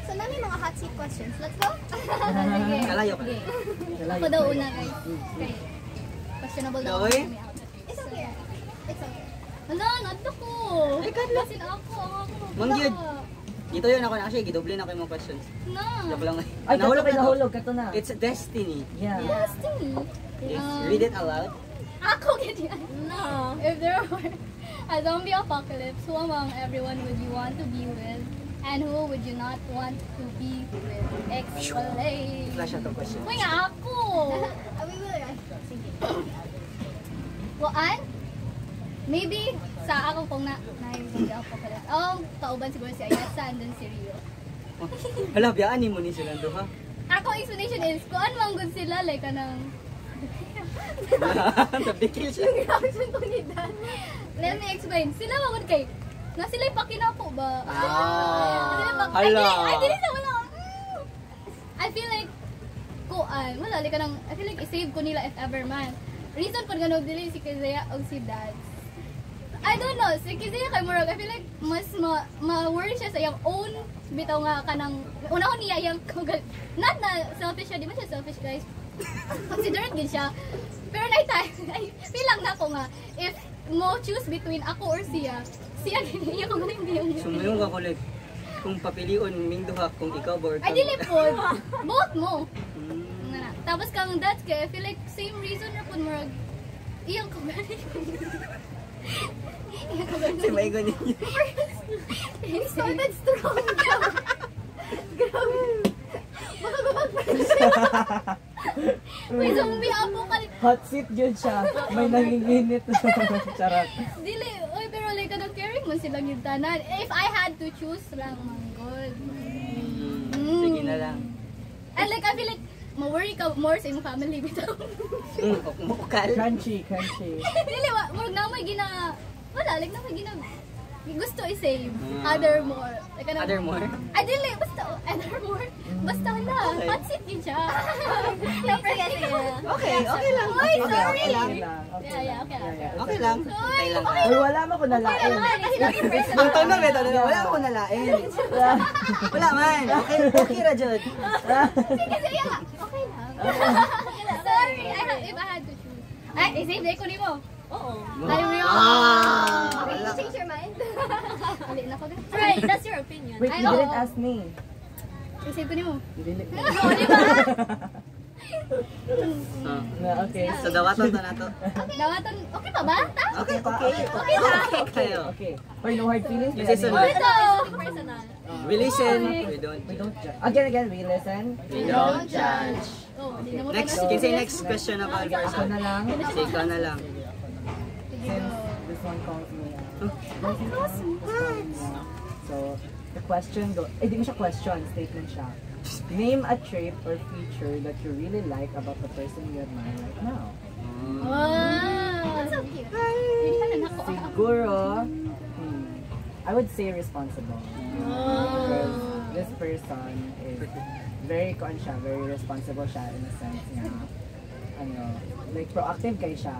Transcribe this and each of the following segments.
So, namin mga hot seat questions. Let's go! Kalayo ka. Ako daw una, guys. Okay. Questionable daw. It's okay. It's okay. Hala, not ako. Kasi ako. Mangyod. Dito yun ako na actually, gidoble na kayo mga questions. No. Joke lang. Ay, nahulog. Kato na. It's destiny. Yeah. Destiny. Yes. Read it aloud. Ako ganyan. No. If there were a zombie apocalypse, who among everyone would you want to be with? And who would you not want to be with? Explain. Flash out the question. Uy nga ako! Sige. Kuan? Maybe sa ako kung na-zombie apocalypse. Kauban siguro si Ayasa and then si Rio. Hala, biyaan mo ni sila doon ha? Ako explanation is, kuan manggod sila like kanang Nabikil siya. reaction ko ni Dan. Let me explain. Sila manggod kay na sila pakinapo ba? Hala. I didn't say wala. I feel like kuan, wala like kanang I feel like i-save ko nila if ever man. Reason kung gano'n dili si Kizaya o si Dad. I don't know, si Kizaya kay Murag, I feel like mas ma-worry siya sa iyang own bitaw nga kanang unahon niya iyang not na selfish siya, di ba siya selfish guys? Considerate din siya. Pero I feel lang na ko nga if mo choose between ako or siya din niya kung galing yung Sumayong ka kulit. Kung papilion, mingduha kung ikaw ba or ay dili po. Both mo. Tapos kang Dad kay I feel like same reason na po Murag iyang ko galing. Si Maigo ninyo. He started strong. Grabe. Baka gumag-friendship. May zombie apocalypse. Hot seat yun siya. May nanginginit. Charot. Dili, oy pero like kanang caring mo silang yung tanan. If I had to choose lang manggod. Sige na lang. And like I feel like ma-worry ka more sa imong family bitaw. Mukal. Crunchy. Dili, murag na may wala, like na may gusto i-save. Other more. Like, Other more? Ay, dili, basta, other more. Basta na, Okay. hot seat yun siya. Okay lang. Uy, sorry. Okay lang. Yeah, okay. Okay lang. Hintay lang ka. Uy, wala mo ko nalain. Ang tanong wala ako nalain. Wala man. Okay ra jud. Sige, sige. Okay lang. Sorry, if I had to choose. Ay, i-save day ko ni mo. Oo. Ayaw mo yun. Okay, you change your mind. Alin na ko din. Right, that's your opinion. Wait, you didn't ask me. I-save ko ni mo. Dili. Oo, di ba? Okay. So dawaton to na to. Dawaton, okay pa ba? Okay. Okay. Or no hard feelings? This is Oh, ito. Personal. We listen, we don't judge. Again, we listen. We don't judge. Oh, di na mo Next, pa na- can say next question about Ako person. na lang. Sige ka na lang. Since this one calls me so, the question di mo siya question, statement siya. Name a trait or feature that you really like about the person you admire right now. Wow. That's so cute. Hindi ka na nako. Siguro, I would say responsible. Because this person is very responsible siya in a sense nga, like proactive kay siya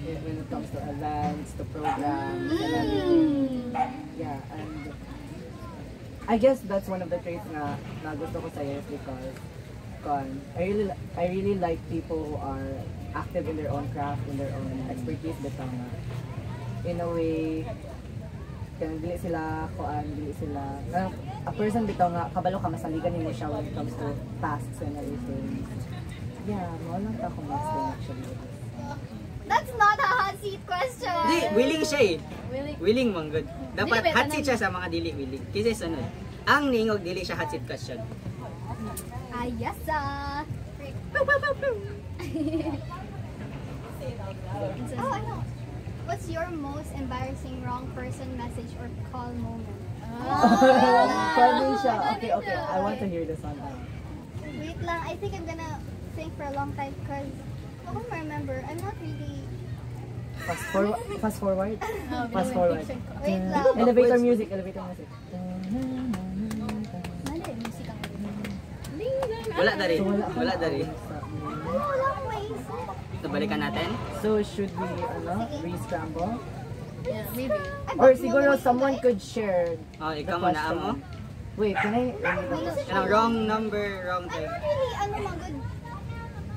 when it comes to events, to programs, and everything. Yeah, and I guess that's one of the traits na gusto ko sa'yo is because I really like people who are active in their own craft, in their own expertise, bitaw nga. In a way, dili sila, a person bitaw nga, kabalo ka, masaligan mo siya when it comes to tasks and everything. Yeah, wala lang akong explain actually. That's not a hot seat question. Di, willing siya eh. Willing. Willing man good. Dapat Dili, hot seat siya sa mga dili willing. Kasi sunod, ang ningog dili siya hot seat question. Ayasa. Oh, I know. What's your most embarrassing wrong person message or call moment? Funny siya. Okay. I want to hear this one. Wait lang. I think I'm gonna think for a long time because I don't remember. I'm not really... Fast forward. Fast forward. Wait lang. Elevator music. Mali, music ang Wala dari. Wala dari. wala akong maisip. So balikan natin. So should we re-scramble? Yeah, maybe. Or siguro someone could share Oh, the ikaw mo na question. mo. Wait, can I... Wrong number, wrong I'm time. not really, magod.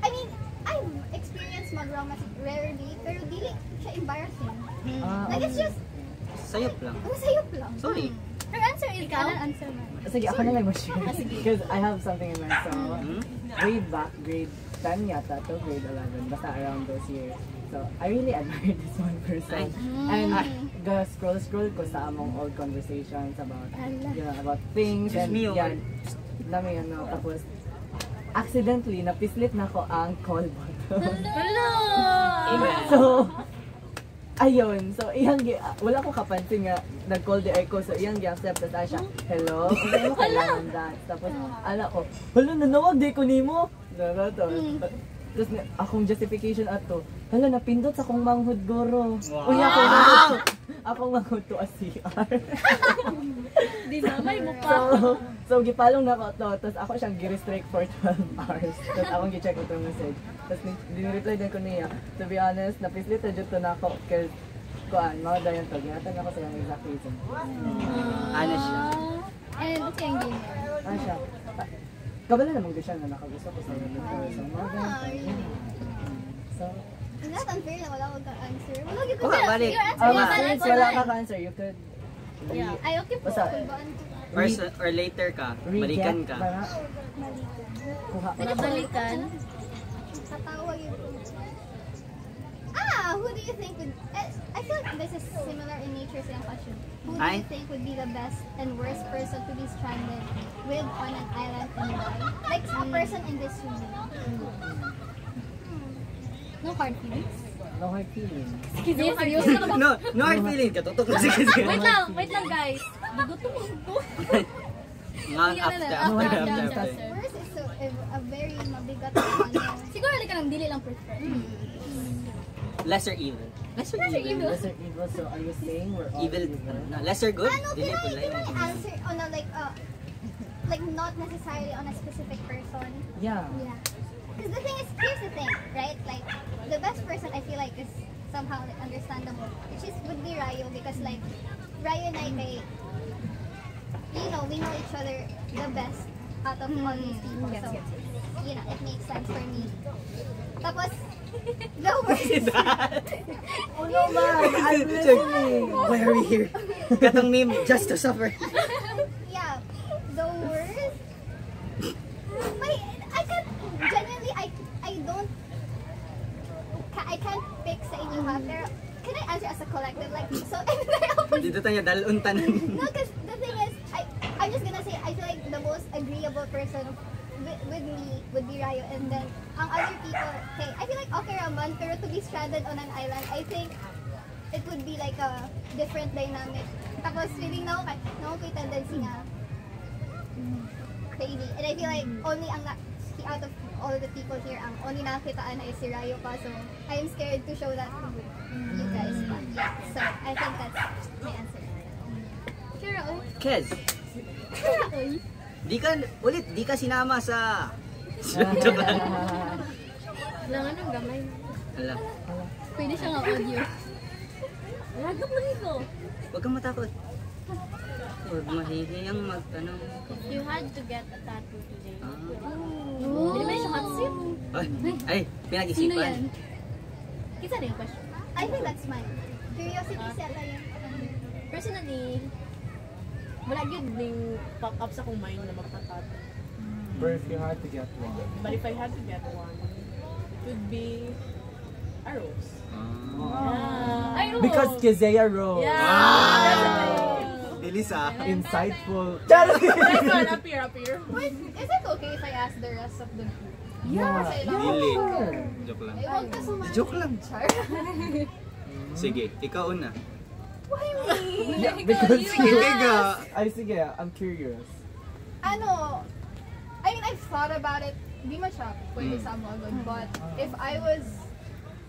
I mean, I've experienced mag-wrong message rarely, pero dili siya embarrassing. Like, it's just, Sayop lang. masayop lang. Sorry. Her answer is, answer man. Sige, ako na lang mag-share. Because I have something in mind. So, way back, grade 10 yata to grade 11, basta around those years. So, I really admire this one person. And scroll ko sa among old conversations about, about things. Just And me, yan, dami tapos, accidentally, napislit na ko ang call button. So, ayun. So, wala ko kapansin nga, nag-call the echo. So, iyang gi-accept. Tapos siya, hello? Ano mo kailangan dance? Tapos, ko, hala, nanawag di ko nimo. Tapos, akong justification ato, hala, napindot sa akong manghud goro. Wow! Uy, akong manghud to a CR. Di na, may mukha. So, gipalong na ko to. Tapos, ako siyang gi-restrict for 12 hours. Tapos, akong gi-check ko itong message. Tapos, dinireply din ko niya. To be honest, napislit na dyan to na ako. Kasi, mga dayan to. Ginatan ako sa yung exact reason. Ano siya? And, okay ang gamer. Siya. Kabala naman ko siya na nakagusto ko sa yung before. So, mga dayan to. Really? So, Not unfair na wala akong ka-answer. Wala gyud ko Wala, balik. Your answer is since wala ka ka-answer, you could Ay, okay po. Basta- Kulbaan ko. First or later ka, balikan ka. Para kuha ko. Nabalikan. Katawa yun. Who do you think would... I feel like this is similar in nature sa yung question. Who do you think would be the best and worst person to be stranded with on an island and why? Like a person in this room. No hard feelings? No hard feelings. Sige, seryoso na naman. No hard feeling. Katutok na sige. Wait lang guys. Gugutom ko. Ngang after. Worst is so, a very mabigat na ano. Siguro like ka nang dili lang prefer. Lesser evil. Lesser evil. Lesser evil, so are you saying we're all Evil. No, lesser good? Ano, Dili can po I lang. answer on a like not necessarily on a specific person? Yeah. Yeah. Because the thing is, here's the thing, right? Like, the best person I feel like is somehow like, understandable. Which is would be Rayo because like, Rayo and I kay, we know each other the best out of all these people. So, it makes sense for me. Tapos, the worst. Oh no man, I'm listening. Why are we here? Katong meme, just to suffer. Yeah, the worst. I can't, genuinely, I can't pick sa inyo ha, pero can I answer as a collective? Like, so, Dito tayo dalon tanan. no, because the thing is, I'm just gonna say, I feel like the most agreeable person with me would be Rayo, and then ang other people, okay, I feel like okay raman, pero to be stranded on an island, I think it would be like a different dynamic. Tapos feeling na ako kay tendency nga crazy, and I feel like only out of all the people here, ang only nakitaan na is si Rayo pa, so I am scared to show that to you guys, but yeah, so I think that's my answer. Sure, Kez, di ka sinama sa... Joke lang. Kailangan ng gamay. Ala, pwede siya nga audio. Lagap mo dito. huwag kang matakot. Huwag mahihiyang magtanong. If you had to get a tattoo today, Hindi ba siya hot seat? Ay, Sino pinag-isipan. yan? Kita na yung question. I think that's mine. Curiosity siya tayo. Personally, wala yun ding pop up sa kong mind na magpatato. But if you had to get one. But if I had to get one, it would be a rose. Ay, Because Kezeya Rose. Bilis ah. Insightful. Nice one, up here. Wait, is it okay if I ask the rest of the group? Yeah. Dili. Sure. Joke lang. Ay, huwag ka sumali. Joke lang. Char. Sige, ikaw una. Why me? Yeah, because Sige ga. Ay, sige, I'm curious. Ano, I mean, I've thought about it. Di man siya pwede sa mga good, but if I was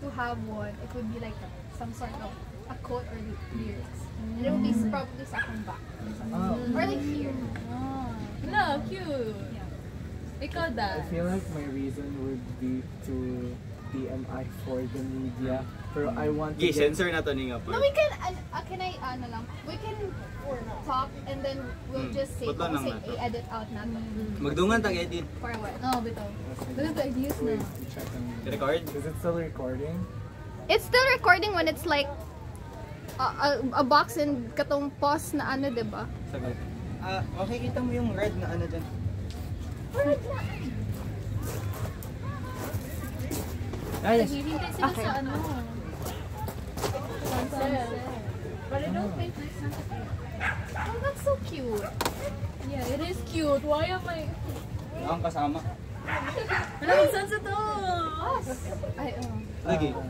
to have one, it would be like some sort of a quote or lyrics. And it would be probably sa akong back. Or like here. No, cute. Ikaw I da. feel like my reason would be to TMI for the media. Pero I want to Gi, censor na to ni nga No, part. we can, can I, lang, we can talk and then we'll just say, Putol lang say, nato. i-edit out natin. Magdungan tag-edit. For what? No, bitaw. Ganito ideas na. Wait, check on Record? Is it still recording? It's still recording when it's like a box and katong pause na ano, diba? Sagot. Okay, kita mo yung red na ano dyan. Ay, Naghihintay sila sa ano. Sunset. But I don't think this is Oh, that's so cute. Yeah, it is cute. Why am I... ang kasama. Wala kang sunset to! Ay, Lagi. Uh,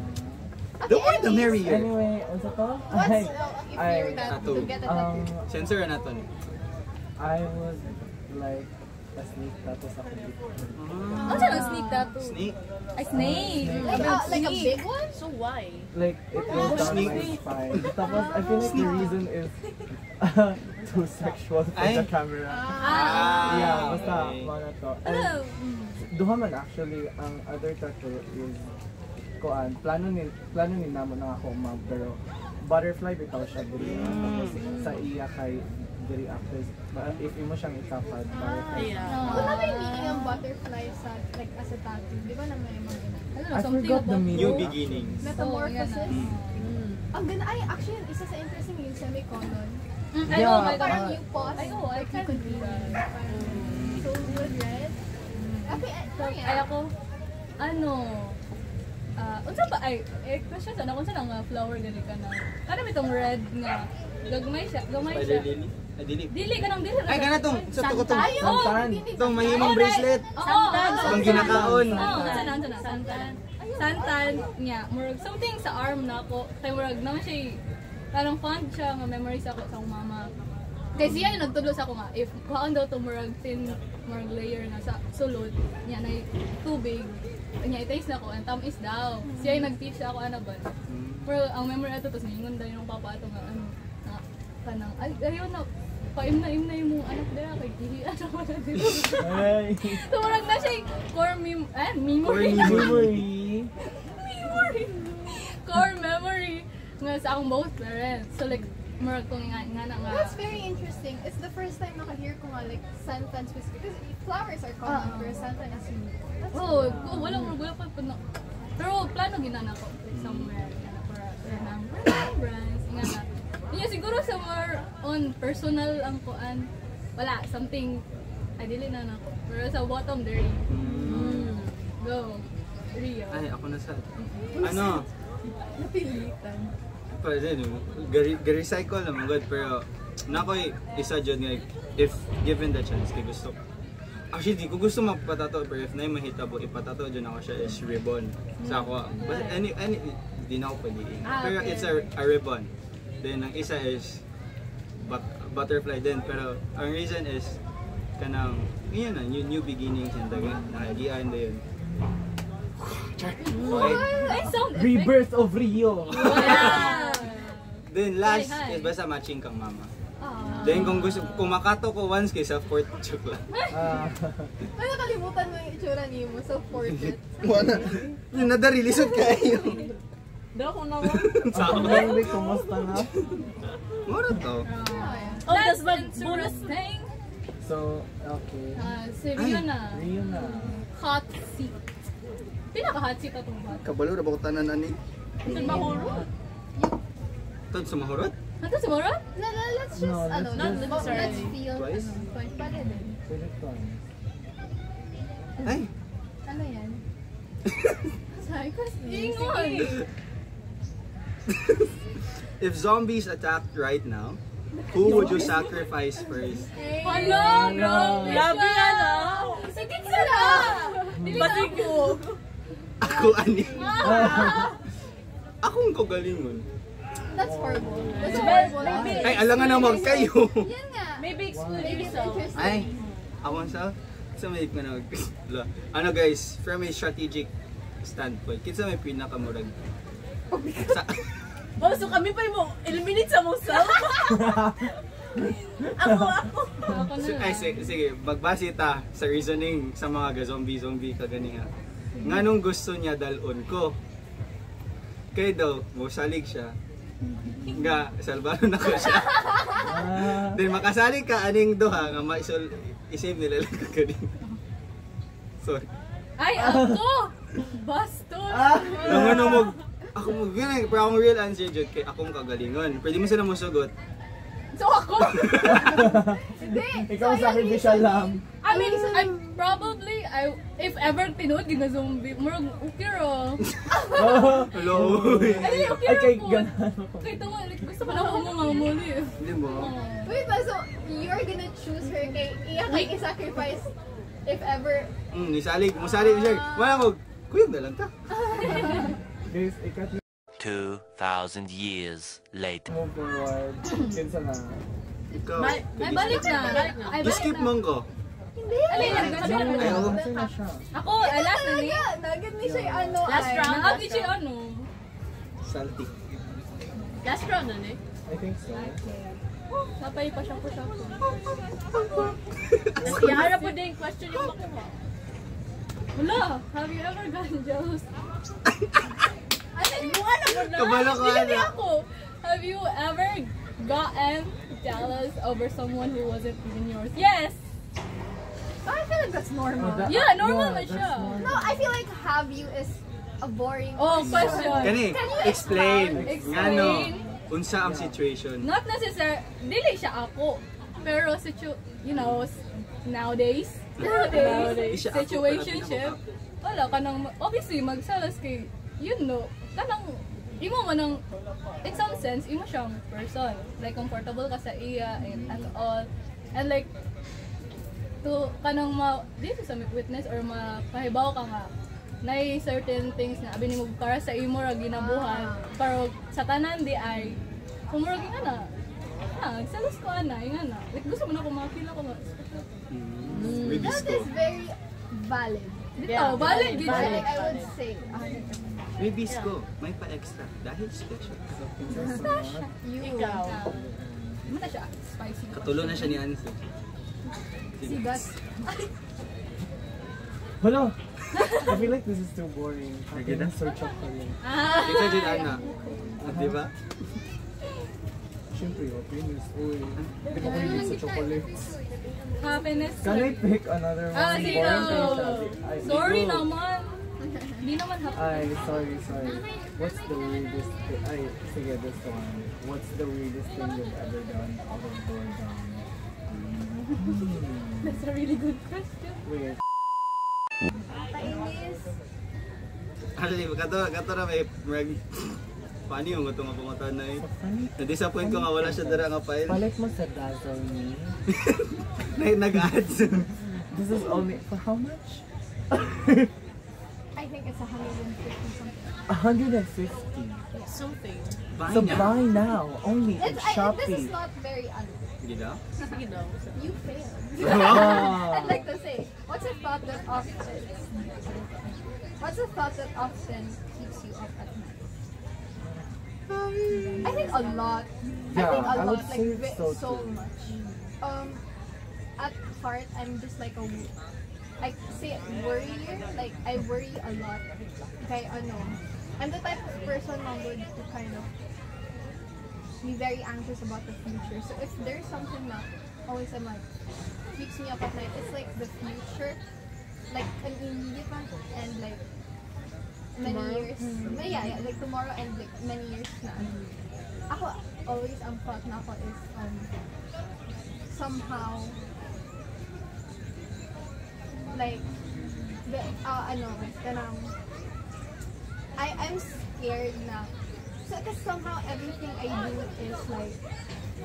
The more the merrier. Anyway, unsa to? What's, if I- you're that, tattoo. to get a tattoo? Censor na to ni. I was like a sneak tattoo sa computer. Ano siya ng sneak tattoo? Snake. A snake? Like a big one? So why? Like, it goes down Sneak. my spine. Tapos, I feel like the reason is too sexual for Ay. the camera. Ah, Yeah, basta, okay. mga to. And, duha man actually, ang other tattoo is, kuan, plano ni namo na ako pero butterfly bitaw siya diri. Tapos, sa iya kay diri actors, if imo siyang itapad, butterfly. Yeah. Ano ba yung meaning ng butterfly sa, like, as a tattoo? Di ba na may mga I forgot the meaning. New beginnings. Metamorphosis? Ang ganda, ay, actually, isa sa interesting yung semicolon. I know, my Parang God. you pause, like you could be so good, right? Okay, Ay ako, ano, unsa ba, question sana, kung saan nga flower gali ka na, ano itong red nga, gamay siya. Spider lily. Ay, dili. Dili ka nang dili. Ay, gana tong. Sa to ko tong. Santan. Itong mahimong bracelet. Santan. Itong ginakaon. Oo, santan. Santan niya, murag something sa arm na ako, kay murag naman siya, parang fond siya, nga memories ako sa akong mama. Kasi yan yung nagtudlo sa ako nga, if kuhaan daw to murag thin, murag layer na sa sulod, niya na tubig, niya i-taste na ako, ang tamis daw. Siya yung nag-teach sa ako, ano ba? Pero ang memory ato, tapos ningon daw yung papa ato nga, ano, na, kanang, ay, ayaw na, paim-na yung mong anak dira, kay Kihi, ano ko na dito. Ay, So, murag na siya, memory. memory. Core memory nga sa akong both parents. So, like, murag kong nga na nga. That's very interesting. It's the first time naka-hear ko nga like santan specific. Because flowers are common, pero santan is unique. That's Oh, wala pa na. Pero plano ginana ko like, somewhere na para ng brands nga na. Iya siguro sa more on personal ang kuan. Wala something ay dili na nako. Pero sa bottom there. Go. Rio. Ay, ako na sa... Ano? napilitan. Pwede, no? Ga-recycle naman good, pero nakoy isa dyan nga, if given the chance, kay gusto. Actually, di ko gusto magpatato, pero if na yung mahitabo, ipatato dyan ako siya is ribbon. Sa ako, but di na ako pwede. Pero okay. it's a ribbon. Then, ang isa is butterfly din, pero ang reason is kanang, yun na, new beginnings and nakagian na yun. Okay. Ay, sound effect. Rebirth of Rio. Then last Hi. is basta matching kang mama. Ah. Then kung gusto, kung makato ko once kay self-port, joke lang. Ay, nakalimutan mo yung itsura ni mo. So, portrait. Wala. Yung nadarilisod kayo. Daw ko naman. Ang Henry, kumusta na? Mura to. Oh, that's Last bad and bonus. surest thing. So, okay. Si Rio na. Rio na. Hot seat. Pinaka-hot seat atong hot. Kabalo na ba ko tanan ani? Saan ba huro? Tod sa mahurot? Ano si Mora? Let's just, No, let's ano, just- let's feel. Twice? Twice. Pwede din. Pwede to. Ay! Ano yan? Sabi ko, Ingon! If zombies attacked right now, who would you sacrifice first? Hala! Grabe ka na! Sakit sila! Dili na Batik ako! Ako ani. Akong kagalingon. That's horrible. That's horrible. Ay, alangan naman kayo. Yan nga. Maybe exclude Maybe it's yourself. interesting. Ay, ako sa may manag. Ano guys, from a strategic standpoint, kinsa may pinakamurag. Sa Oh, so kami pa mo eliminate sa mong self? Ako. Ako na. Ay, sige, magbase ta sa reasoning sa mga zombie kaganiha. Nganong gusto niya dalon ko? Kay daw, mosalig siya. Nga, salbaro na ko siya. Then makasalig ka, aning duha, nga isave nila lang ka din. Sorry. Ay, ako! Bastos! Nung ano mo, ako mo, yun pero akong real answer dyan, kay akong kagalingon. Pwede mo sila musugot. So ako? Ikaw sacrificial lang. I mean, if ever tinood din na zombie, murag okay ra. Hello. Ay, okay Ay, ra kay po. ganahan mo. Kay tawa, gusto ko na ako mga muli. Hindi mo. Wait ba, so you're gonna choose her kay iya kay i-sacrifice if ever Nisalig, musalig siya. Wala mo, kuyog na lang ta. Guys, ikat na 2,000 years later. move forward. Kinsa na. Ikaw. Ay, balik na. Ay, balik Skip na. mo ko. Alin, Ayaw. Answer na siya. ako, last na ni. nagad ni siya ano Last ay. round. Naagi siya ano. Salty. Last round na ni. I think so. Napay pa siya po siya. Nasiyara po din yung question yung makuha. Wala, have you ever gotten jealous? Kabalo ko Hindi ano. ako. Have you ever gotten jealous over someone who wasn't even yours? Yes! I feel like that's normal. Yeah, normal na that's siya. normal. No, I feel like have you is a boring Oh, question. Kani, Can you explain. explain? Ngano, unsa ang situation. Not necessary, dili siya ako. Pero nowadays, Di siya ako, situationship, pero wala ka nang, obviously, magsalas kay, kanang, imo mo nang, in some sense, imo siyang person. Like, comfortable ka sa iya, and all. And like, kanang dito sa witness or mapahibaw ka nga, na certain things na abi nimo para sa imo ra ginabuhan, pero sa tanan di ay, kumurag nga na, nagsalas ko ana, nga na. Like, gusto mo na ko makakila ko nga. Maybe That ko. is very valid. Dito, valid gid siya. Valid, I would say. 100%. Maybe ko. May pa-extra. Dahil special. Ikaw. Ano na siya? Spicy. Katulo na siya ni Anso. See, that's Hello! I feel like this is too boring. Okay na? Search of career. Ito din, Ana. Di ba? Siyempre, opinions. Uy, hindi ko mahilig sa chocolates. Happiness. Can I pick another one? Sige. Boring thing? Ay, Sorry go. naman. Hindi naman Ay, sorry. What's the weirdest thing? Ay, sige, this one. What's the weirdest thing you've ever done out of boredom? That's a really good question. Weird. kainis. Actually, kato na may paano yung ito nga pumuntahan na eh. Funny. Na-disappoint ko nga wala siya dara nga file. Palit mo sa Dazzle me. Nag-ads. This is only, for how much? I think it's 150 something. 150. Something. Buy So na. buy now, only in This is Shopee. not very Gida? Sige daw. You failed. Wow. I'd like to say, what's a thought that often keeps you up at night? I think a lot. Yeah, I think a I would lot, say like so so too. much. At heart, I'm just like I say worrier. Like I worry a lot. Kaya ano, I'm the type of person who would to kind of be very anxious about the future. So if there's something that always I'm like keeps me up at night, it's like the future, like an immediate one and like many years. Yeah, like tomorrow and like many years na. Ako always ang thought na ako is somehow like kanang I'm scared na. So, because somehow everything I do is like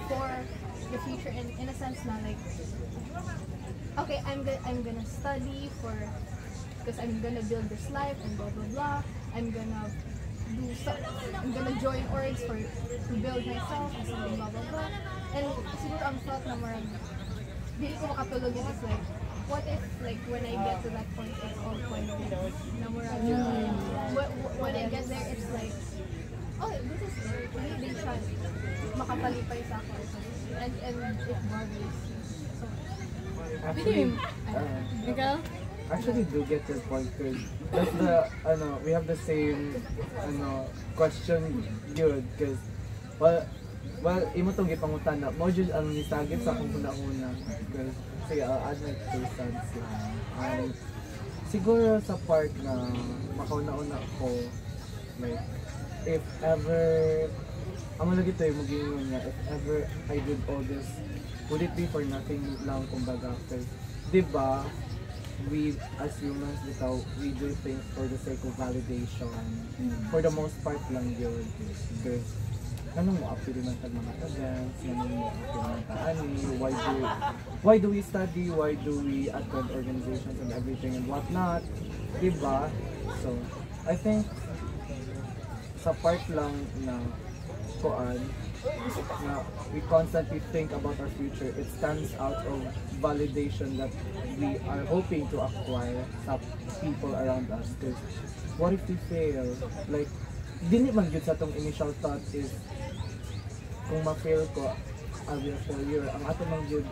for the future in a sense na like okay, I'm gonna study because I'm gonna build this life and blah blah blah. I'm gonna join orgs to build myself and something blah blah blah. And siguro ang thought na marang hindi ko makatulog yun is like what if like when I get to that point it's all pointless na marang when I get there it's like oh, this is really siya makapalipay sa ako and it bothers me so Bilim. Ikaw? actually do get your point, because that's the, we have the same, question yun, because, well, imo tong gipangutan na, mo jud ang nisagit sa akong una-una, because, sige, I'll add my 2 cents lang. Siguro sa part na makauna-una ko, like, if ever, ang malagi ito yung mag-iingon nga, if ever I did all this, would it be for nothing lang, kumbaga, because, diba, we as humans, we do things for the sake of validation. For the most part lang yun. Because, anong mo appeal man sa mga events, anong mo appeal man sa ani, why do we study, why do we attend organizations and everything and whatnot, diba? So, I think, sa part lang na kuan, na we constantly think about our future, it stands out of validation that we are hoping to acquire sa people around us. Because what if we fail? Like, dili man gyud sa tong initial thought is kung ma-fail ko, I'll be a failure. Ang ato man gyud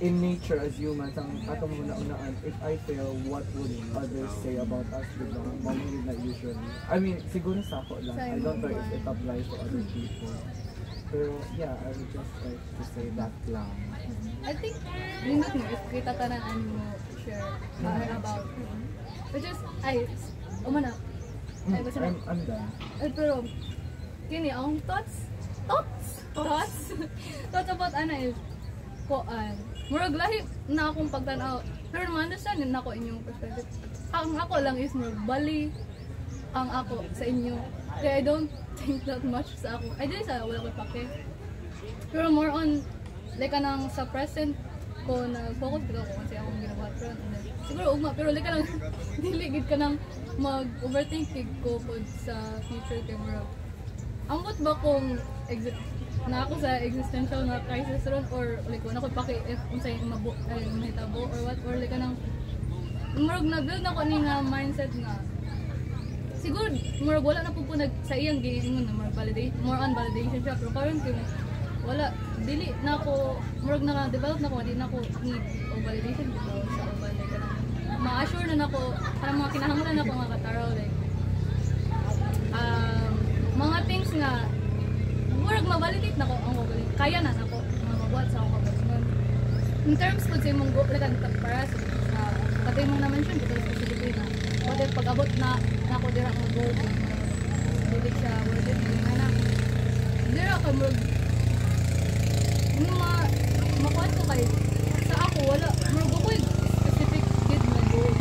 in nature as humans, ang atong una-unaan, if I fail, what would others say about us? Diba? Mamahid na usually. I mean, siguro sa ako lang. I don't know if it applies to other people. Pero yeah, I would just like to say that lang. I think, nindot mo, if kita ka ng ano mo share about, which is, umana, I'm done. Pero, kini, ang thoughts about ano is, murag lahi na akong pagtanaw, pero ma-understand din ako inyong perspective. Ang ako lang is murag bali ang ako sa inyo. Kaya I don't think that much sa ako. I did sa wala ko pake. Pero more on, like kanang sa present ko na focus ko kasi akong ginagawa. Siguro ugma, pero like kanang diligid ka nang mag-overthinking ko po sa future kay murag. Ambot ba kung na ako sa existential na crisis ron, or like wala ko paki if unsay mahitabo or what, or like kanang murag na build na ko ni nga mindset nga siguro murag wala na po sa iyang giingon na more on validation siya, pero karon kay wala dili na ako murag na develop na ko, di na ako need o validation dito sa uban, like ma-assure na nako para mga kinahanglan na ko mga kataraw, like mga things nga murag ma-validate na ko ang validate. Kaya na nako mabuhat sa akong kabasingan. In terms ko sa imong go, like para sa katay mong na-mention dito specifically na what if pag-abot na ako dira ang goal, dili siya worth it na dira ka murag makuha ko kay sa ako wala murag ako specific gid na goal,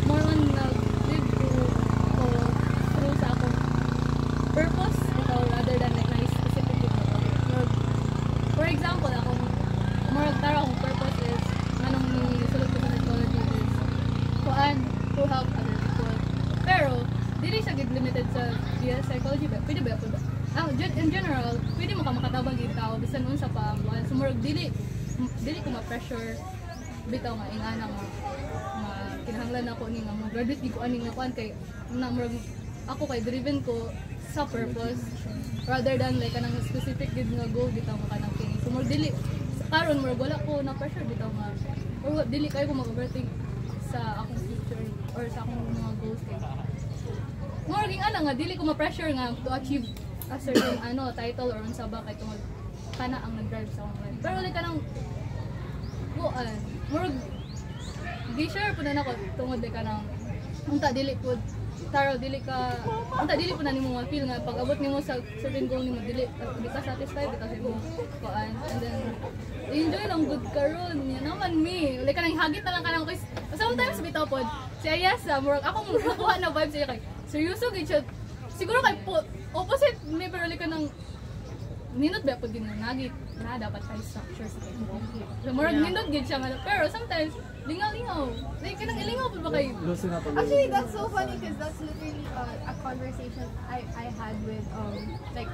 more on live through sa akong purpose rather than like for example, akong murag tara akong purpose is anong nisulod ko sa psychology is to help other people. Pero, dili siya gid limited sa psychology ba? Pwede ba ako ba? In general, pwede mo ka makatabang gid tao bisan unsa pa ang so murag dili ko ma-pressure bitaw nga ingana nga kinahanglan ako ni nga mag-graduate di ko ani nga kuan kay na murag ako kay driven ko sa purpose rather than like kanang specific gid nga goal bitaw nga kanang kini. So murag dili karon murag wala ko na pressure bitaw nga or dili kayo ko mag-overthink sa akong future or sa akong mga goals kay. Murag ana nga dili ko ma-pressure nga to achieve a certain title or unsa ba kay tungod kana ang nag-drive sa akong life. Pero like kanang murag di sure pud na ako tungod kay kanang unta dili pud taro dili po na nimo feel nga pag abot nimo sa certain goal nimo dili ka satisfied bitaw sa imong kuan, and then enjoy lang good karon nya naman me like kanang hagit na lang kanang ko sometimes bitaw pod si Ayasa murag akong nakuha na vibe siya kay seryoso gid siya siguro kay opposite me, pero like kanang ninot ba pod ginanagit na dapat tayo structure sa kay so murag ninot gid siya pero sometimes lingaw-lingaw. Like, kanang ilingaw po ba kayo? Actually, that's so funny because that's literally a conversation I had with like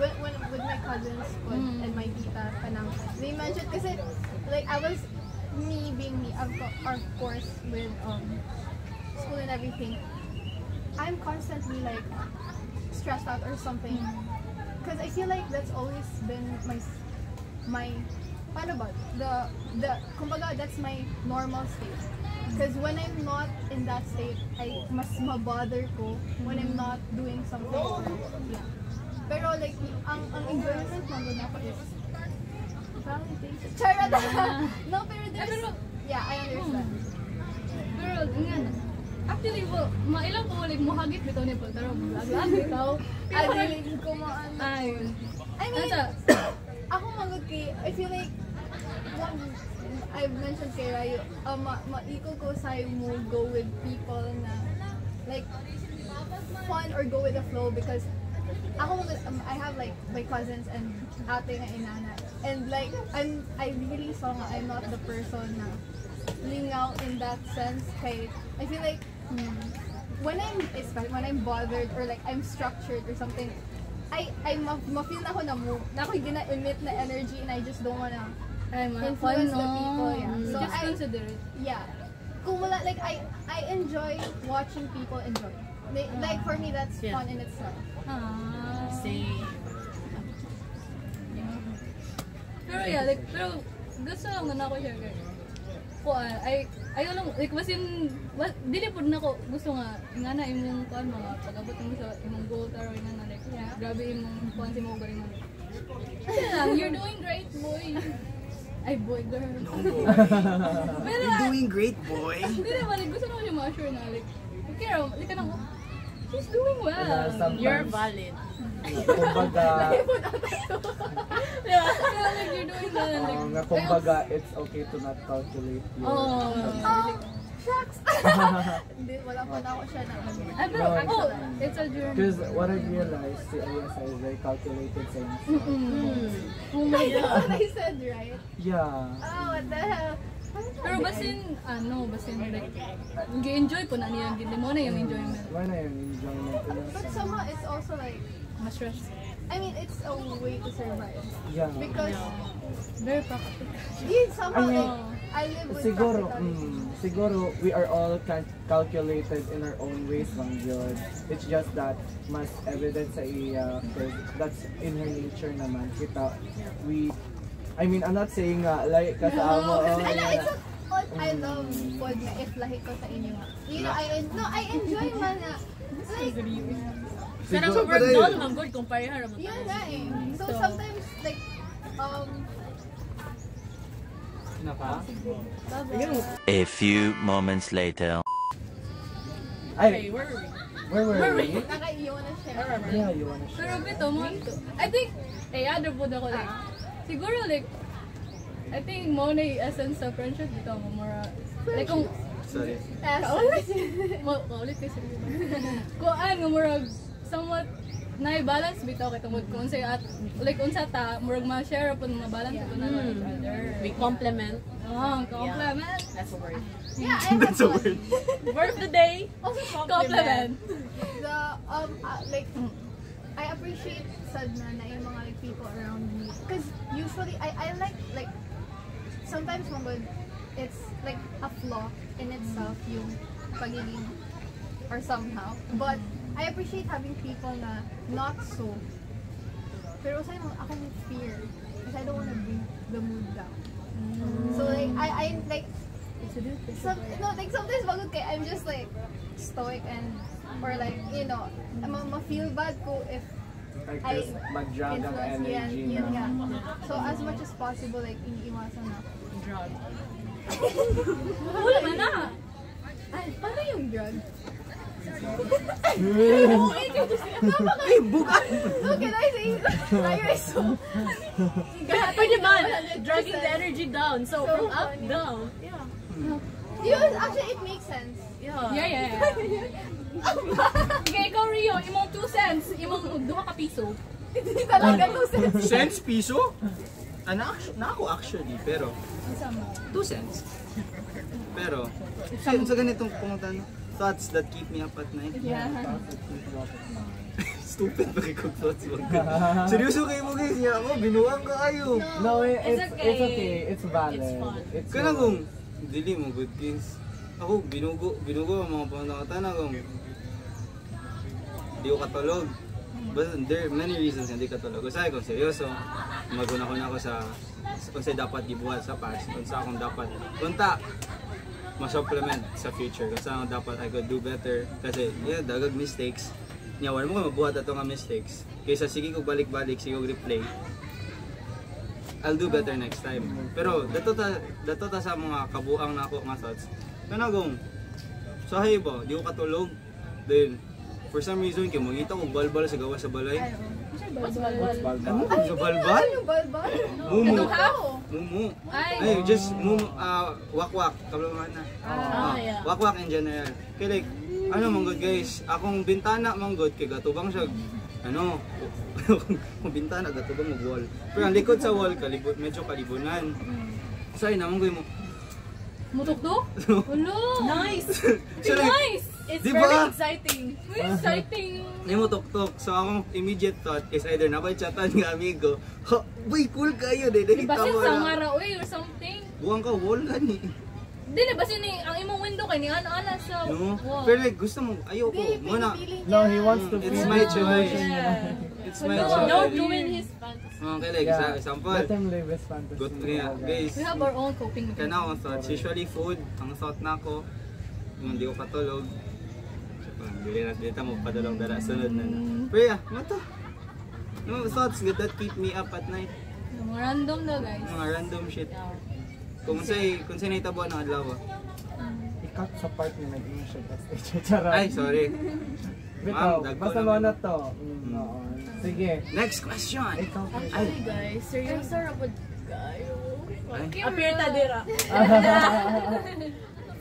with my cousins and my tita. Kanang they mentioned kasi like I was me being me of course with school and everything. I'm constantly like stressed out or something because I feel like that's always been my paano ba? Kumbaga, that's my normal state. Because when I'm not in that state, I mas mabother ko when I'm not doing something or, yeah. Pero like, ang enjoyment naman ako is validation. Charot! No, pero there's, yeah, I understand. Pero, nga na. Actually, mailang ko like mohagit bitaw ni Paul, pero vlog bitaw. I really ko maano. Ay. I mean, Nasa, ako magod kay, I feel like, one, I've mentioned kay Rayo, maiko ko sa mo go with people na, like, fun or go with the flow because ako, I have like my cousins and ate na inana. And like, I really saw nga I'm not the person na lingaw in that sense. Kay, I feel like, when I'm bothered or like I'm structured or something, I ma-feel na ako na move, na ako gina-emit na energy and I just don't wanna influence the people. Yeah. So just consider it. Yeah. Kung wala, like, I enjoy watching people enjoy. Like, for me, that's fun in itself. Same. Pero yeah, like, pero gusto lang na ako siya guys. Ayaw lang, like, dili po na ako gusto nga, nga na imong kuan mga pag-abot mo sa imong goal taro nga na like, grabe imong kuan si mo galing mo. Kasi lang, you're doing great, boy. Ay, boy, girl. No, boy. Pero, You're doing great, boy. hindi naman, like, gusto naman siya ma-assure na, like, okay, like, ka nang, she's doing well. You're valid. Kumbaga, Yeah, like, you're doing well. Like, kumbaga, it's okay to not calculate your... Oh, shucks! Hindi, wala pa na ako siya na. pero ako, it's a journey. Because what I realized, si Ayasa is very calculated sa Oh my That's God. what I said, right? Yeah. Oh, what the hell? Pero basin like, nag-enjoy po na niya, hindi mo na yung enjoyment. Why na yung enjoyment ko lang But sa... somehow it's also like, Ma-stress. I mean, it's a way to survive. Yeah. Because, Very practical. somehow, I mean, like, I live with Siguro, practicality. siguro we are all calculated in our own ways bang yun. It's just that mas evident sa iya because that's in her nature naman. Kita, I mean, I'm not saying like kasama. I love pod na if lahi ko sa inyo nga. You know, I enjoy man na. Like, Pero sa work doon, ang good kung pareha naman. yun nga eh. So sometimes, like, A few moments later. Ay, Where were we? where were we? nakaiwan na siya. Yeah, you wanna share? Pero bito mo, I think, other po ako like, siguro like, I think mo na yung essence sa friendship dito mo, more, like kung, Sorry. Kaulit kasi. Kung ano, murag, somewhat, na-balance bitaw kay tungod kung unsay at like unsa ta murag ma-share po mga balance ko na each other. We complement. Compliment. That's a word. Yeah, I have That's a fun. word. Word of the day. Compliment. The, like, I appreciate sad na yung mga like people around me. Because usually, I like, sometimes mga it's like a flaw in itself yung pagiging or somehow. But I appreciate having people na not so. Pero sa ako may fear because I don't want to bring the mood down. So like I like sometimes bagod kay I'm just like stoic and or like you know ma-feel bad ko if Like I this mag-drag ang influence energy yun na. nga. So as much as possible like iniiwasan na. Drug. Wala man na. Ay, paano yung drug? Ay, bukan! So can I say tayo is so Pwede man. Dragging the energy down. So from up, funny. down. Yeah. yun, actually it makes sense. Yeah. Okay, ikaw Rio, imong 2 cents, imong 2 ka piso. Hindi talaga to sense. Cents piso? Na ako actually, pero 2 cents. Pero, sa ganitong pumunta, thoughts that keep me up at night. Yeah. Stupid makikog-thoughts mo. Seryoso kayo mo guys, niya ako, binuang ka kayo. No, it's okay. okay. It's valid. It's fun. It's Kaya kung, dili mo good kids. Ako, binugo ang mga pumunta ka tanang kung di ko katulog. But there are many reasons hindi katulog. Kasi kung seryoso, maguna ko na ako sa kung sa'yo dapat gibuhat sa past, kung sa akong dapat punta. ma-supplement sa future. Kung saan dapat I could do better. Kasi, dagag mistakes. Wala mo ko mabuhat ato nga mistakes. Kaysa sige ko balik-balik, sige ko replay. I'll do better next time. Pero, dato ta sa mga kabuang na ako nga thoughts. Kanagong, sahay ba, di ko katulog. Then, for some reason, mangita ko balbal sa gawa sa balay. What's balbal? Ano sa balbal? Balbal? Mumu. How? Mumu. Ay. Just mumu, wakwak. Kabalaman na. yeah. Wakwak in general. Kaya like, ano manggod guys, akong bintana manggod, kay gatubang siya, kung bintana, gatubang mag-wall. Pero ang likod sa wall, medyo kalibunan. So ay naman mo, Mutukdok? Ulo! Nice! so like, Nice! It's Diba? very exciting. Exciting! Hindi mo tok-tok. So akong immediate thought is either napay-chatan nga amigo, boy, cool kayo, dahil Diba siya tama sa lang. ngaraoy or something? Buwang ka, wall gani. Dili ba sini ang imong window kay ni ana sa No? wall? Pero like, gusto mo, ayoko, muna. No, he wants to It's feel my the choice. emotion, It's my No, choice. Don't ruin his fantasy. Okay, like, Yeah. example. Let him live his fantasy. Good, yeah, guys. We have our own coping Kana mechanism. akong thoughts. Usually food, ang thought na ako, yung hindi ko katulog. Bili na dito mo padulong dara sunod na. Pero yeah, mato. Yung thoughts that keep me up at night. Mga random na guys. Mga random shit. Kung say naitabo ng adlaw. I-cut sa part na nag-iing siya. Charot. Ay, sorry. Bitaw, Ma'am, dagko basta mo naman. na to. Oo. Sige. Next question. Ikaw, Actually guys, seryoso ra pud kayo. Ay. Appear ta dira.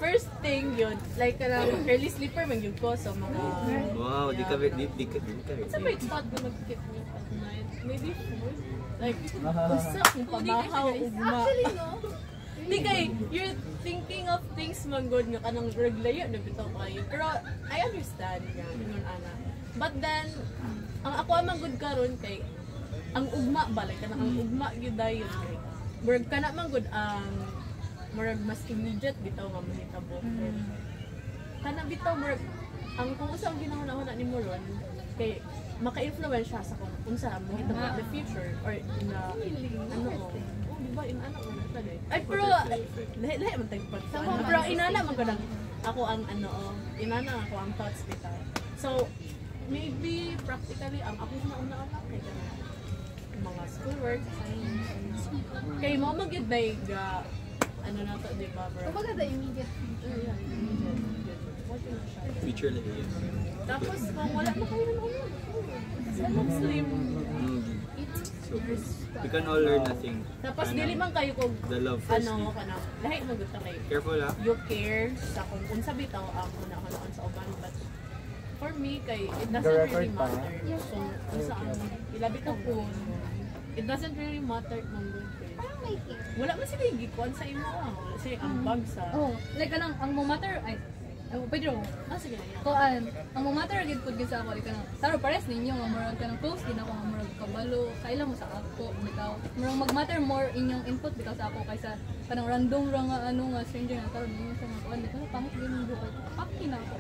First thing yun, like kanang early sleeper man yun ko so mga Wow, di ka. sa may spot na mag-keep me at night. Maybe food. Like, usa kung pamahaw ugma. Actually, no. Di kay, you're thinking of things manggod nga kanang reglayo na bitaw kayo. Pero I understand nga ingon ana. But then ang ako ang manggod karon kay ang ugma balik kanang ang ugma gyud dayon kay. Murag kana manggod ang murag mas immediate bitaw nga mahitabo. Kana bitaw murag ang kung usa ang ginahuna-huna nimo ron kay maka-influence siya sa kung unsa ang mahitabo in the future or in the diba inana mo na talaga. Ay pero lahi man tayong pag pero inana man ko lang ako ang inana ako ang thoughts bitaw. So maybe practically ang ako na una kay kanang mga schoolwork kay mo magyud na na to di ba bro? Kumbaga the immediate future. Future like yes. Tapos kung wala na kayo naman slim. So, we can all learn nothing. Tapos dili man kayo kung The love first. kanang lahi mo gud kayo. Careful ha. You care sa kung unsa bitaw ang una-una sa uban but for me kay it doesn't really matter. So unsa ang ilabi ka po. It doesn't really matter kung good kayo. Parang may care. Wala man sila gikuan sa imo wala sila ang bag sa. Oh, like kanang ang mo matter ay pwede ro. Sige. Kuan, ang mo matter gid pud sa ako kanang taro pares ninyo nga murag kanang close din ako nga murag kabalo kaila mo sa ako bitaw. Murag mag-matter more inyong input bitaw sa ako kaysa kanang random ra nga nga stranger nga taro ninyo sa mga kuan bitaw pangit gyud mo ko. Paki na ako.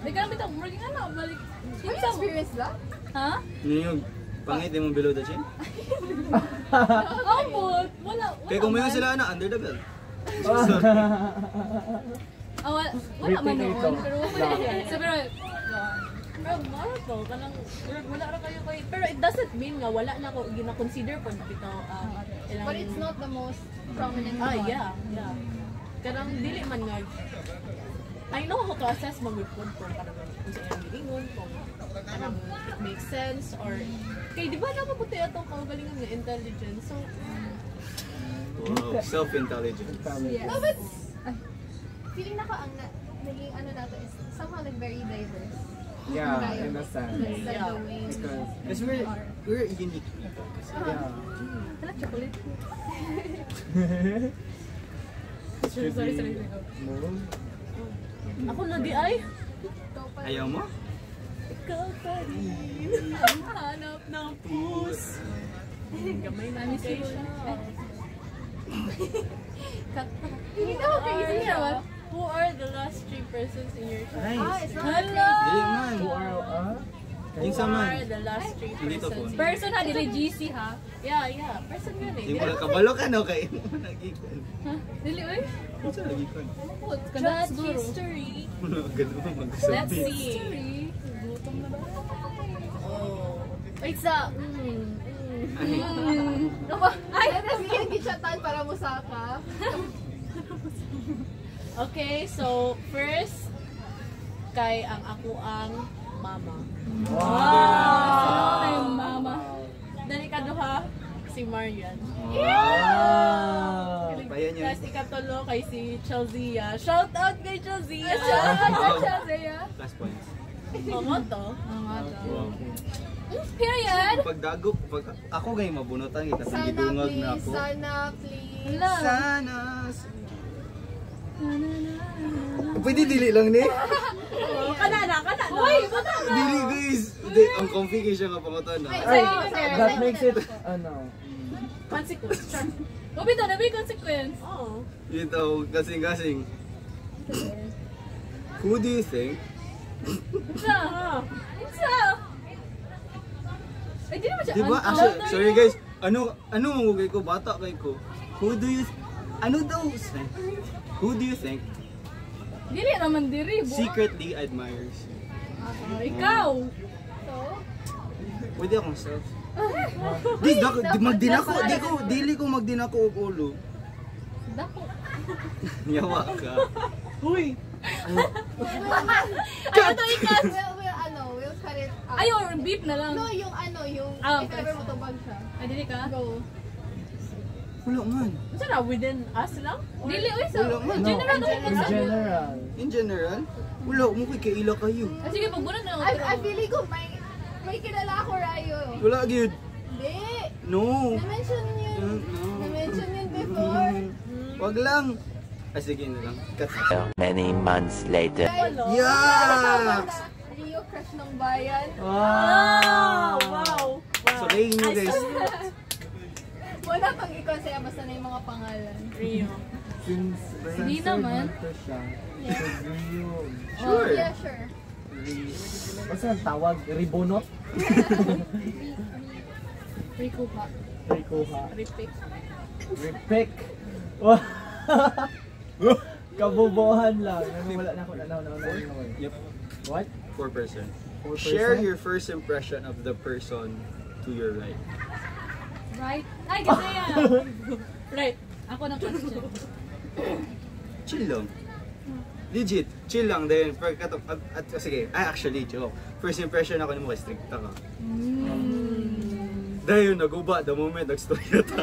Di kanang bitaw murag nga na balik. Have you experienced that? Ha? Yung pangit mo below the chin? Ambot, wala. Kaya kung mayroon sila under the belt. Wala man noon, pero so Pero mara to, kanang wala ra kayo kay pero it doesn't mean nga wala na ko gina-consider pag bitaw ilang But it's not the most prominent Ah, one. yeah. Kanang dili man nga I know how to assess mga good kung kanang kung sa ilang gilingon, kung kanang it makes sense or kay di ba napaputi atong kaugalingon nga intelligence. So Wow, self-intelligence. No, but feeling na ko ang naging nato is somehow like very diverse. Yeah, in a sense. Like the way Because we're unique. Yeah. Wala chocolate. Should Sorry. we move? ako na di ay Ayaw mo? ikaw pa rin hanap ng puso. Gamay na ni siya. Hindi na ako crazy niya. Who are the last 3 persons in your chart? Nice. It's not Hello! Dili man. Who are, Yung Who sama. are the last 3 Nandito po. persons? Person ha, dili GC ha. Yeah, person nga Di eh. mo kabalo ka no kay mo nagikon. Ha? Dili oy. Ano sa nagikon? Put kada Judge siguro. history. Ganun mo Let's magsabi. see. Gutom na ba? Oh. Wait sa... Ay, tapos yung gichatan para musaka. Okay, so first kay ang ako ang mama. Ay, mama. Dali ka duha si Marian. Wow! Bayan yun. Tapos ikatulo kay si Chelsea. Shout out kay Chelsea. Plus points. Mama to. Wow. Period. Pag dagok, pag ako gay mabunutan kita sa Sana gidungag na please, ako. sana please. Sana. Pwede dili lang ni. Kanana. Uy, bata na. Dili guys. Di, ang comfy kayo siya nga pangutan na. Ay, that makes it, ano, Consequence. Char. Obi to, nabi consequence. Oh. Ito, kasing-kasing. Who do you think? Isa. Isa. Ay, di naman siya. Diba? Actually, sorry guys. Ano mangugay ko? Bata kay ko. Who do you... Ano daw? Who do you think Dili naman diri. secretly admires you? Ikaw. Pwede akong self. Di, magdinako. Dili ko magdinako og ulo. Dako. Yawa ka. Uy! We'll cut it out. Ay, or beep na lang. No, yung Ah, if ever matubag siya. Ay, dili ka? Go. Wala man. Ano na, within us lang? Dili, uy, sa Wala man. in general No, to in general. In general, wala mo kay kaila kayo. Ah, sige, pagbunod na I ako. feeling ko may kilala ako, Rayo. Wala gyud. Hindi. No. Na-mention yun. No. Na-mention yun before. Wag lang. Ah, sige na lang. Cut. Many months later. Yeah! Rio, crush ng bayan. Wow! Wow! So, kayo nyo guys. Wala pang ikaw sa'yo, basta na yung mga pangalan. Rio. Since Hindi naman. censored siya, should you... Sure. Yeah, sure. What's ang tawag? Ribonot? Rikuha. Rikuha. Repick. Repick. Wow. Kabubuhan lang. Wala na ako na. Yep. What? 4%. 4%? Share your first impression of the person to your right. Right? Ay, kasi yan. Right. Ako na question. Chill lang. Legit, chill lang din. Sige, actually, joke. First impression ako ni mo, stricta ka. Dahil yun, naguba, the moment, nag-story na ta.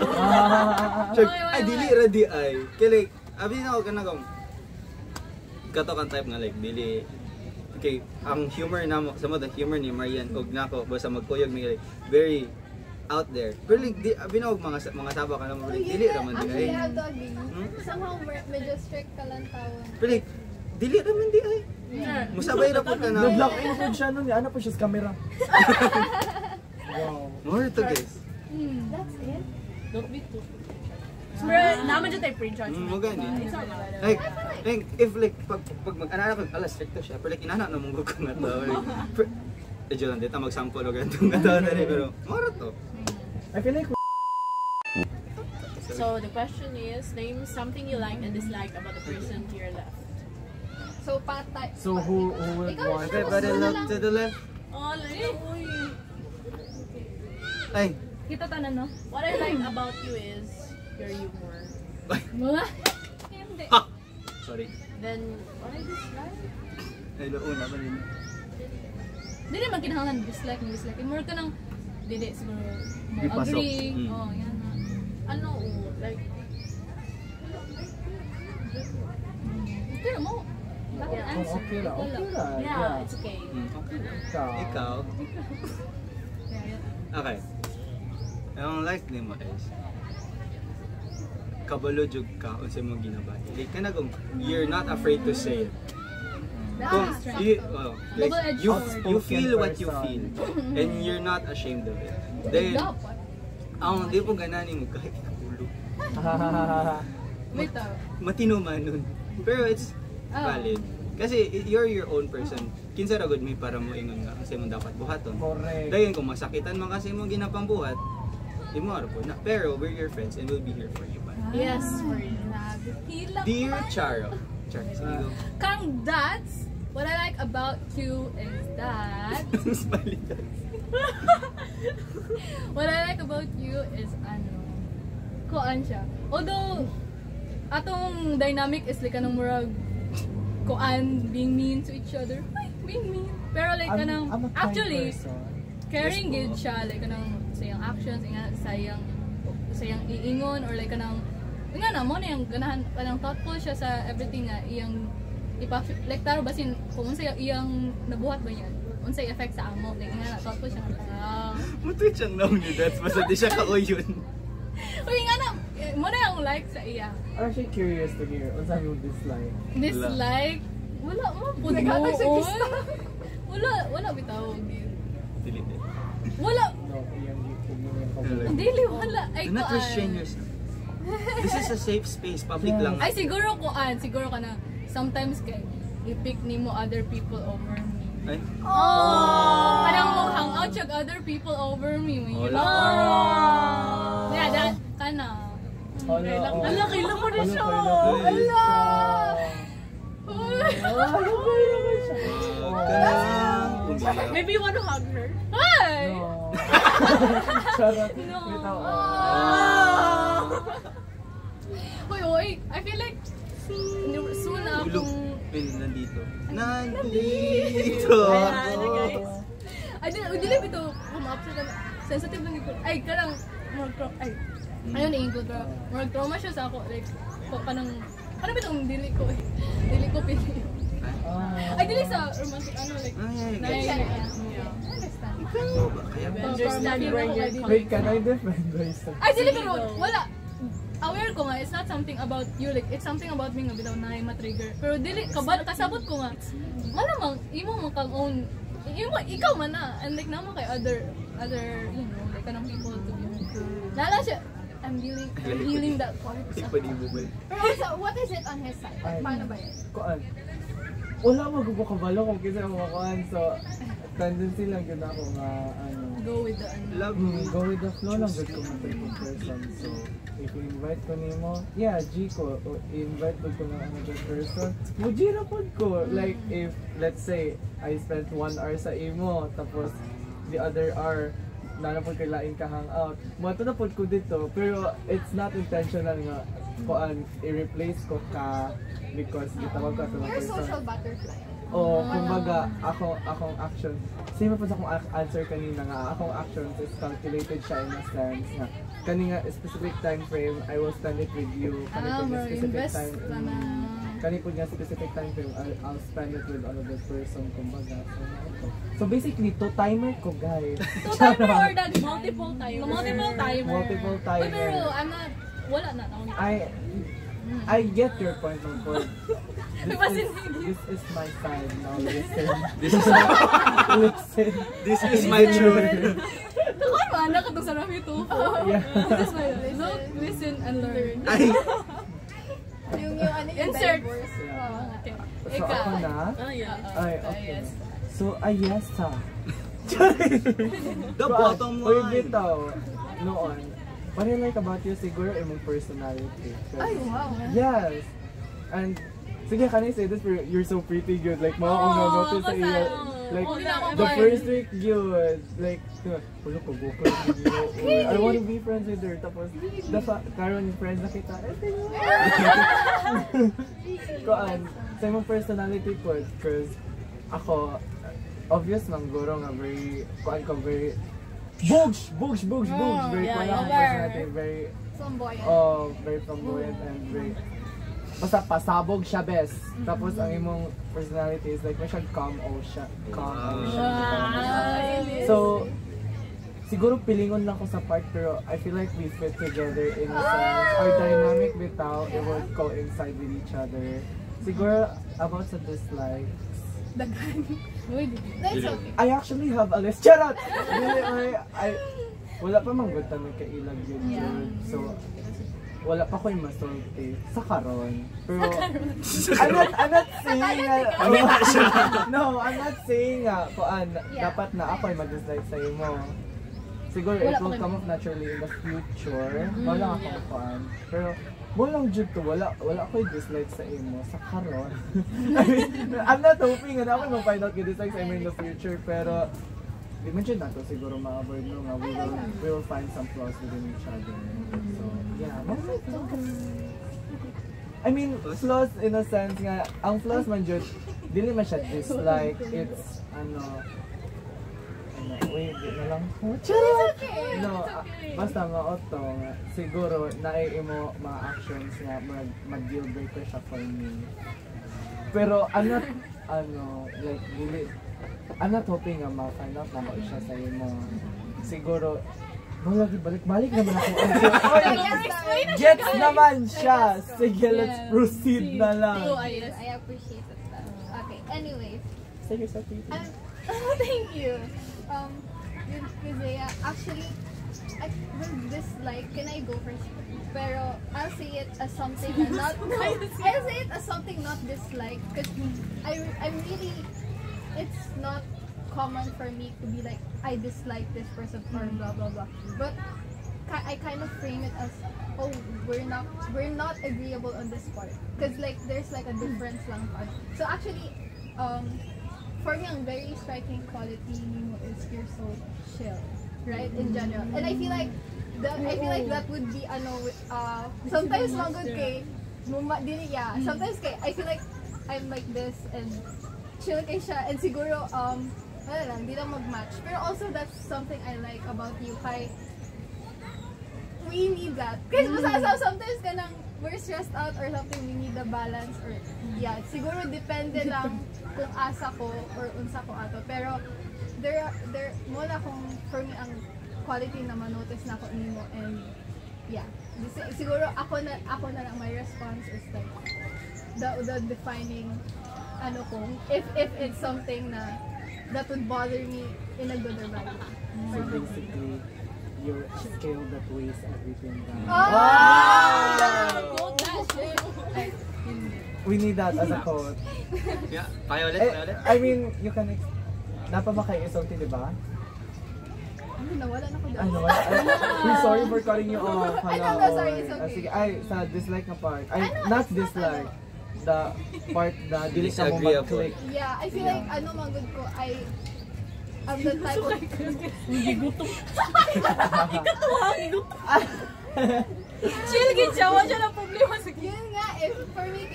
Check, ay, dili, ready ay. Kaya like, abin ako ka na kung, katokan type nga like, dili, okay, ang humor na mo, sa the humor ni Marian, og nako, basta magkuyog mi, like, very out there. Pero like, di, abin ako mga saba ka naman, like, dili raman di ay. Actually, I have to agree. Somehow, medyo strict ka lang tawon. Pero like, dili raman di ay. Sure. Musabay ra po ka na. Nag-block in po siya nun. Ano po siya sa camera? Wow. More to guys. That's it? Don't be too. Pero naman dyan tayo pre-judgment. Magani. It's alright. Like, if like, pag mag-anala ko, alas, stricto siya. Pero like, inana na mong ko na to. Like, medyo lang, dito mag-sample o ganitong gataon na rin. Pero, mara to. I feel like So the question is, name something you like and dislike about the person to your left. So, patay. So who would Ikaw want? siya. Everybody look to the left. Oh, uy. Ay, Kita tanan, no? What I like about you is your humor. Mga? Hindi. ha! Sorry. Then, what I dislike? Ay, launa pa rin. Hindi naman kinahanglan dislike. More ka ng, dili, siguro, Di pasok. agree. Mm. Oh, yan na. Ano, like, Pero mo, bakit Yeah. answer? Okay lang. Ikaw Okay lang. lang. yeah, it's okay. Okay lang. Ikaw. Ikaw? Yeah, yeah. Okay. Ang like ni mo is, kabalo jug ka unsa mong ginabati. Like, kanagong, you're not afraid to say it. Kung, you, like, Double-edged you, sword. you feel what you feel. And you're not ashamed of it. Then, Dapat. ang di po ganani mo kahit ulo. Wait, ah. Matino man nun. Pero it's Oh. valid. Kasi you're your own person. Kinsa ra gud mi para mo ingon nga kasi mo dapat buhaton. Correct. Dayon kung masakitan man kasi mo ginapang buhat, imo ra po na. Pero we're your friends and we'll be here for you. Yes, for Dear Charo. Charo, sige go. Kang Dats, what I like about you is that Smiley dance. what I like about you is kuan siya. Although atong dynamic is like kanang murag kuan being mean to each other. Ay, being mean. Pero like kanang I'm a kind actually person. caring gid siya like kanang sayang actions, sayang iingon or like kanang nga na mo na yung ganahan kanang thoughtful siya sa everything nga iyang like taro basin kung unsay iyang nabuhat ba yan unsay effect sa amo like nga na thoughtful siya Mo-twitch ang naong ni Dats basta di siya kauyon. uy nga na mo na yung like sa iya. I'm actually curious to hear. Unsa yung dislike? Dislike wala mo pud Naghatag sa noon. kista. wala bitaw Dili. wala No, yung yung dili wala ay Do not kuan. restrain yourself. This is a safe space, public lang. Ay siguro siguro ka na sometimes kay i-pick nimo other people over me. Ay. Parang mo hang out siya other people over me when you Wala. yeah, that kana. Ala, kailan ko na siya. Ala! Maybe you wanna hug her? Hi! No. Charot. No. Bitaw. Uy, I feel like soon akong Nandito. Nandito. Ayan, guys. ay dili bito kumapsa ka sensitive lang ito. Ay kanang ay ayun na ingkod bro. Murag trauma siya sa ako like kanang bitong dili ko pili. Ay dili sa romantic like understand. Kaya Understand where you're coming. Wait, can I defend myself? Ay dili pero wala aware ko nga it's not something about you like it's something about me nga bitaw na ma-trigger pero dili kasabot ko nga malamang imo mo kang own ikaw man na and like naman kay other you know like kanang people to be nala siya I'm healing that part Ipa di mo ba? Pero also, what is it on his side? Paano ba yan? Kuan. Wala magkukabalo kung kinsa mo kuan so tendency lang yun ako nga go with the Love go with the flow lang good ko mo person so if you invite ko nimo G ko o invite ko ng another person mujira pod ko like if let's say I spent 1 hour sa imo tapos the other hour nanapod kay lain ka hangout mo na pod ko dito pero it's not intentional nga kuan i-replace ko ka because gitawag ka sa You're a person social butterfly. o kumbaga akong action same pa sa akong answer kanina nga akong actions is calculated siya in a sense nga kani nga specific time frame I will spend it with you kani po nga specific time kani po nga specific time frame I'll spend it with another person kumbaga so basically to timer ko guys so timer or that Multiple timer. multiple timer pero I'm not wala na I get your point of view. This is my side now. Listen. Listen. This is my truth. Nakuha man na katong sa Rami Tufo. Yeah. This is my look, listen and learn. Ay, Yung Insert. divorce. Yeah. Okay. So ako na? Oh, yeah. Ay, okay. So, yes ha. the bottom Uy, line. bitaw. Noon. What I like about you siguro imong personality. Ay, wow. Yes. And sige, can I say this? You're so pretty good. Like, mga kong notice sa iyo. Like, the first week good. Like, wala ko, go for I want to be friends with her. Tapos, karon friends na kita. Kuan, sa imong personality po. Because, ako, obvious man guro nga very, kuan ko very, Bugs! Very kuan ang personality. Very, very flamboyant and very, basta pasabog siya best. Tapos ang imong personality is like may siyang calm ocean. So siguro pilingon lang ko sa part pero I feel like we fit together in a sense. Our dynamic bitaw, it would coincide with each other. Siguro about sa dislikes. That's okay. I actually have a list. Charot! Really, wala pa mang good tanong kailag yun. So wala pa ko yung masulti sa karon. Pero I'm not saying no, I'm not saying dapat na ako yung mag-dislike sa imo. Siguro it will come up naturally in the future. Wala ako kuan. Pero walang jud to, wala ako yung dislike sa imo sa karon. I mean, I'm not hoping na ako ma-find out yung dislike sa imo in the future, pero di man dyan nato siguro ma-avoid no nga we will find some flaws within each other. So, yeah. I mean, flaws in a sense nga, ang flaws man dyan, dili man siya dislike, it's, wait, di na lang. No, basta maoto nga, siguro, nai-imo mga actions nga, mag-deal breaker siya for me. Pero, I'm not, like, dili, I'm not hoping nga ma-find out na siya sa imo. Siguro, balik naman ako. Gets naman siya. Sige, let's proceed na lang. I appreciate that. Okay, anyways. Say yourself, please. Thank you. Kizaya, actually, I will dislike, can I go first? Pero I'll say it as something and not, I'll say it as something not dislike, because I'm really, it's not common for me to be like, I dislike this person or blah blah blah. But I kind of frame it as, oh, we're not agreeable on this part. Because like there's like a difference lang part. So actually, for me, ang very striking quality nimo is you're so chill, right? In general. And I feel like that would be sometimes magod kay sometimes kay I feel like I'm like this and chill kay siya and siguro wala lang, di lang mag-match. Pero also that's something I like about you kay we need that. Kasi sometimes kanang we're stressed out or something, we need the balance or siguro depende lang kung asa ko or unsa ko ato. Pero there mo na kung for me ang quality na manotice na ko nimo and siguro ako na lang my response is like the defining kung if it's something that would bother me in a good or bad way. So basically, you're a scale that weighs everything down. Oh! We need that as a quote. Yeah, kaya ulit. I mean, you can napamakaisog, di ba? Nawala na ko dyan. We're sorry for cutting you off. No, sorry, it's okay. Sige, sa dislike na part. Not dislike. The part na dili ka mo mag-click. Yeah, I feel like magod ko, I'm the type of... Gigutom. Gigutom. Chill, gitsawa siya ng problema sa Yun nga, for me,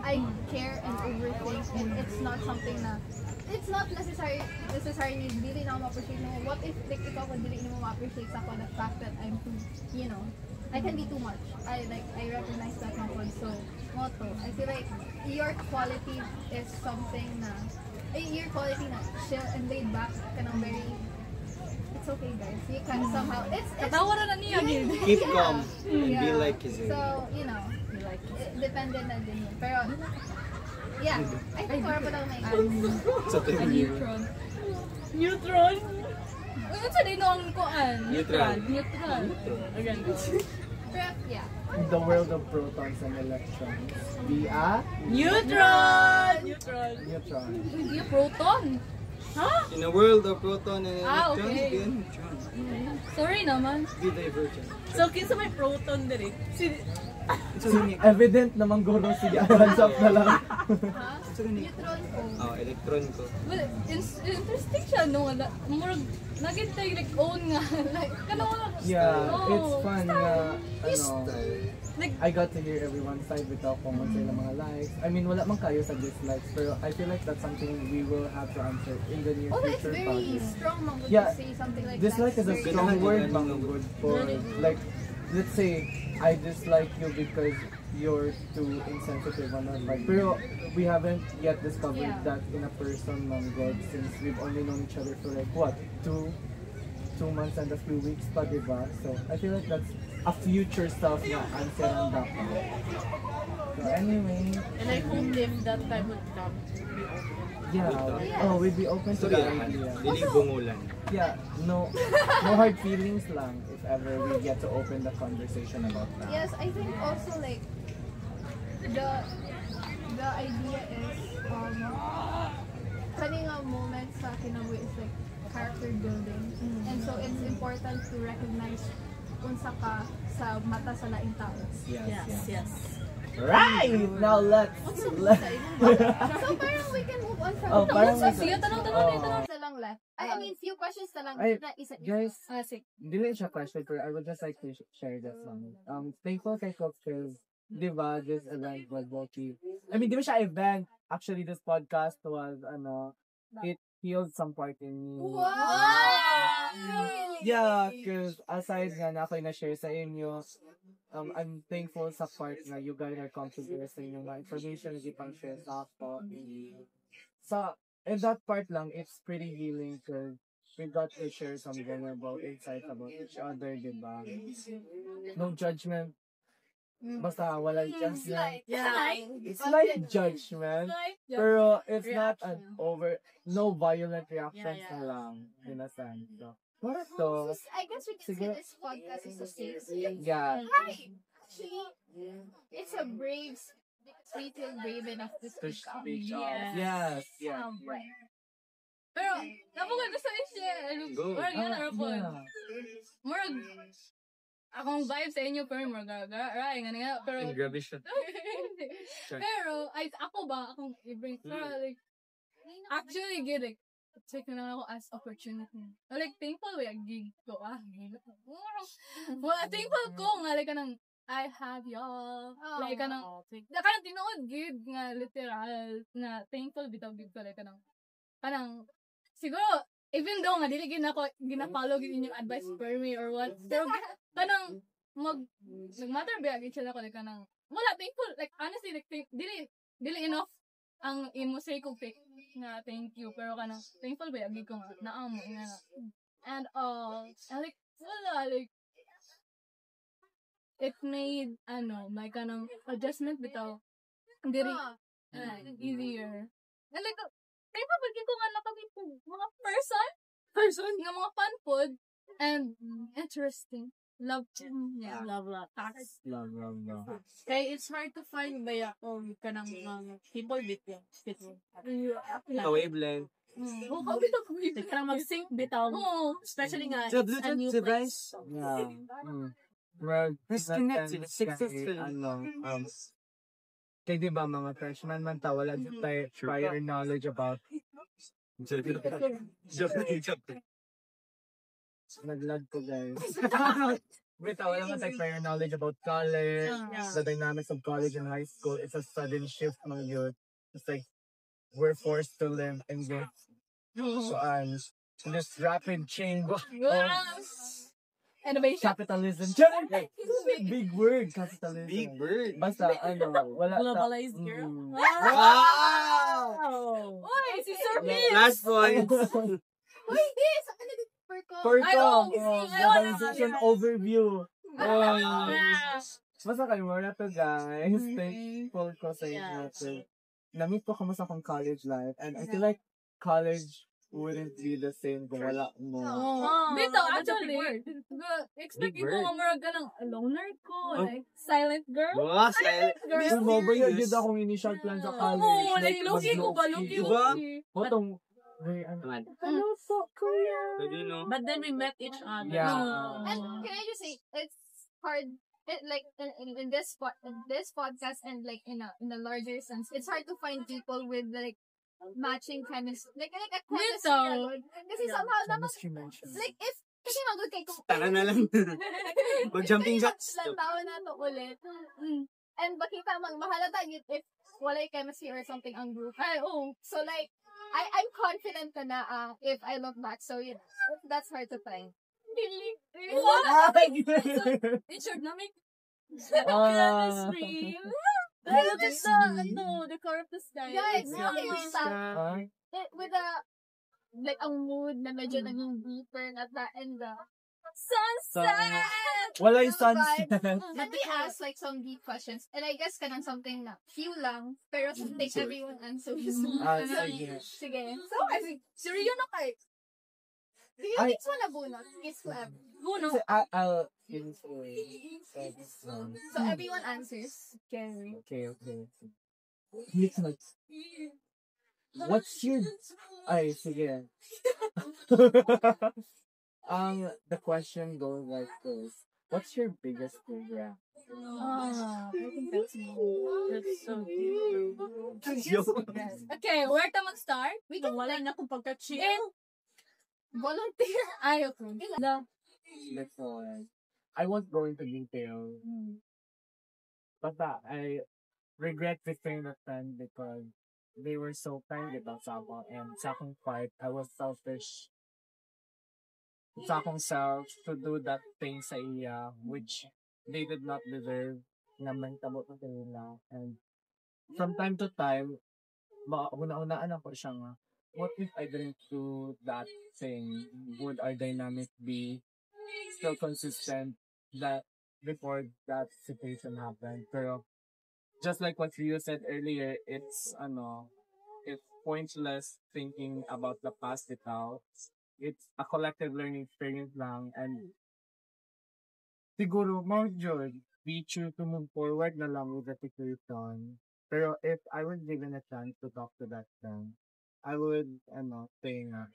I care and overthink and it's not something na it's not necessarily dili na ako ma-appreciate mo. What if like ikaw ko dili mo ma-appreciate sa ako the fact that I'm too, I can be too much. I recognize that na so motto. I feel like your quality is something na your quality na chill and laid back kanang very it's okay guys. You can somehow it's Tawaran na niya gid. Keep calm. Be like Kizay. So, depende na din yun. Pero I think more about my Sa TV. Neutron. Ano sa din ang kuan? Neutral. Again. Pero, In the world of protons and electrons, be a Neutron. Hindi proton. In a world of proton and electrons, okay. be a neutron. Sorry naman. Be divergent. So, kinsa may proton diri? evident naman guro, sige, hands up na lang. neutron ko. Electron ko. Well, interesting siya no. Murag nagintay like own nga like kanang It's fun nga like I got to hear everyone's side without kung ano sila mga likes. I mean, wala man kayo sa dislikes, pero I feel like that's something we will have to answer in the near It's future. very strong to say something like dislike that. is a strong word, good for like, let's say I dislike you because you're too insensitive on that part. Pero we haven't yet discovered that in a person, God, since we've only known each other for like what, 2 months and a few weeks pa, diba? So I feel like that's a future stuff na answer ang dapat. So anyway, And I hope if that time would come, we'll be open. yeah. Oh, we'd be open to the idea. Dili bungulan. Yeah, no hard feelings lang if ever we get to open the conversation about that. Yes, I think also like the idea is kanina moment sa kinabuhi is like character building. And so it's important to recognize unsa ka sa mata sa laing tao. Yes. Right! Now let's So parang we can move on from Oh, parang we Sige, tanong na lang left. I mean, few questions na lang Ay, na isa. guys, sige. dili siya question pero I would just like to share this one. Thankful kay Cook because, di ba, this event was bulky. I mean, di ba siya event? Actually, this podcast was, it healed some part in me. Yeah, because aside nga na ako na-share sa inyo, I'm thankful sa part na you guys are comfortable sa inyong mga information na ipang share sa ako. In that part lang, it's pretty healing because we got to share some vulnerable insights about each other, di ba? No judgment. Basta walang judgment. It's like judgment. Pero it's not an no violent reactions na lang. In a sense. So, what is to? I guess we can say this podcast is a safe space. Yeah. Right. Actually, it's a brave, because we feel brave enough to To speak up. speak up. Yes. Yeah. Pero, napagod gusto siya. Go. Murag yan, Arapon. Yeah. Murag, akong vibe sa inyo, pero murag, right, nga. Pero, Grabe siya. pero, ako ba, akong i-bring, pero like, actually, good, like, take na lang ako as opportunity. Like, thankful way, gig ko, well, thankful ko, nga, like, kanang, I have y'all. Like, kanang, kanang tinuod, gig, nga, literal, nga, thankful, bitaw, gig ko, like, kanang, siguro, even though nga, dili ako, gina-follow gid yung advice per me or what, pero, kanang, nag-matter ba, agad siya ako, like, kanang, wala, thankful, like, honestly, like, dili enough, ang imo say ko fake nga thank you pero kanang thankful ba agi ko nga naamo nga and like wala like it made like kanang adjustment bitaw diri easier and like thankful ba ko nga nakabit mga person nga mga fun food and interesting love Love. Kaya it's hard to find ba kanang people bitaw. Wavelength. Like kanang mag-sync bitaw. Especially nga a new place. Yeah. Well, Disconnected. Successful. Kaya di ba mga freshman man ta, wala din tayo prior knowledge about naglag ko guys. Bitaw, wala man tayo prior knowledge about college, the dynamics of college and high school. It's a sudden shift ng youth. It's like, we're forced to live in this, in this rapid change of innovation capitalism. Big word, capitalism. Big bird. Basta, wala Globalized girl. Wow! oy si Sir Last point. Wait, this! Ano dito? Percom! I Globalization overview. Basta kayo, wala to guys. Thankful ko sa inyo. Na-meet ko kamusta akong college life. And I feel like college wouldn't be the same kung wala mo. Bito, actually, expect ko nga marag ka ng loner ko, like, silent girl. Wow, silent. Pero mobile yun din akong initial plan sa college. Oo, like, low-key ko ba, mag-low-key. low-key. Otong, hello, so Korea. But then we met each other. Yeah. And can I just say, it's hard, like, in this podcast and like in a larger sense, it's hard to find people with like matching chemistry, like a chemistry alone. Kasi somehow naman, like if kasi magod kay kung Tara na lang. Mag-jumping jacks. lang taon na to ulit. And bakita mahalata yun if walay chemistry or something ang group. So like I'm confident na if I look back. So you know, that's hard to find. It's your dynamic. Chemistry. Look at the color of the sky. Guys, okay yung stuff. With a like ang mood na medyo naging deeper at the end. Sunset! Wala yung sunset. Let me ask like some deep questions. And I guess kanang something na few lang, pero something everyone answers. Sige. Sige. So, I think, seryo na kay. Do you Ay. think so na bunot? Kiss forever. Guno. I'll insert this one. So, everyone answers. Okay. What's your... Ay, sige. The question goes like this. What's your biggest regret? I think that's me. That's so cute. Okay, where to mag-start? We can Wala na akong pagka-chill. volunteer. Ay, okay. Before, I won't go into detail. But I regret betraying a friend because they were so kind about Sabo, and sa akong part, I was selfish sa akong self to do that thing sa iya which they did not deserve na mahitabo ko kanila. And from time to time, una-unaan ako siya nga, what if I didn't do that thing? Would our dynamic be still consistent that before that situation happened? Pero just like what Rio said earlier, it's pointless thinking about the past itself. It's a collective learning experience lang, and siguro more jud be true to move forward na lang with the situation. Pero if I was given a chance to talk to that friend, I would say nga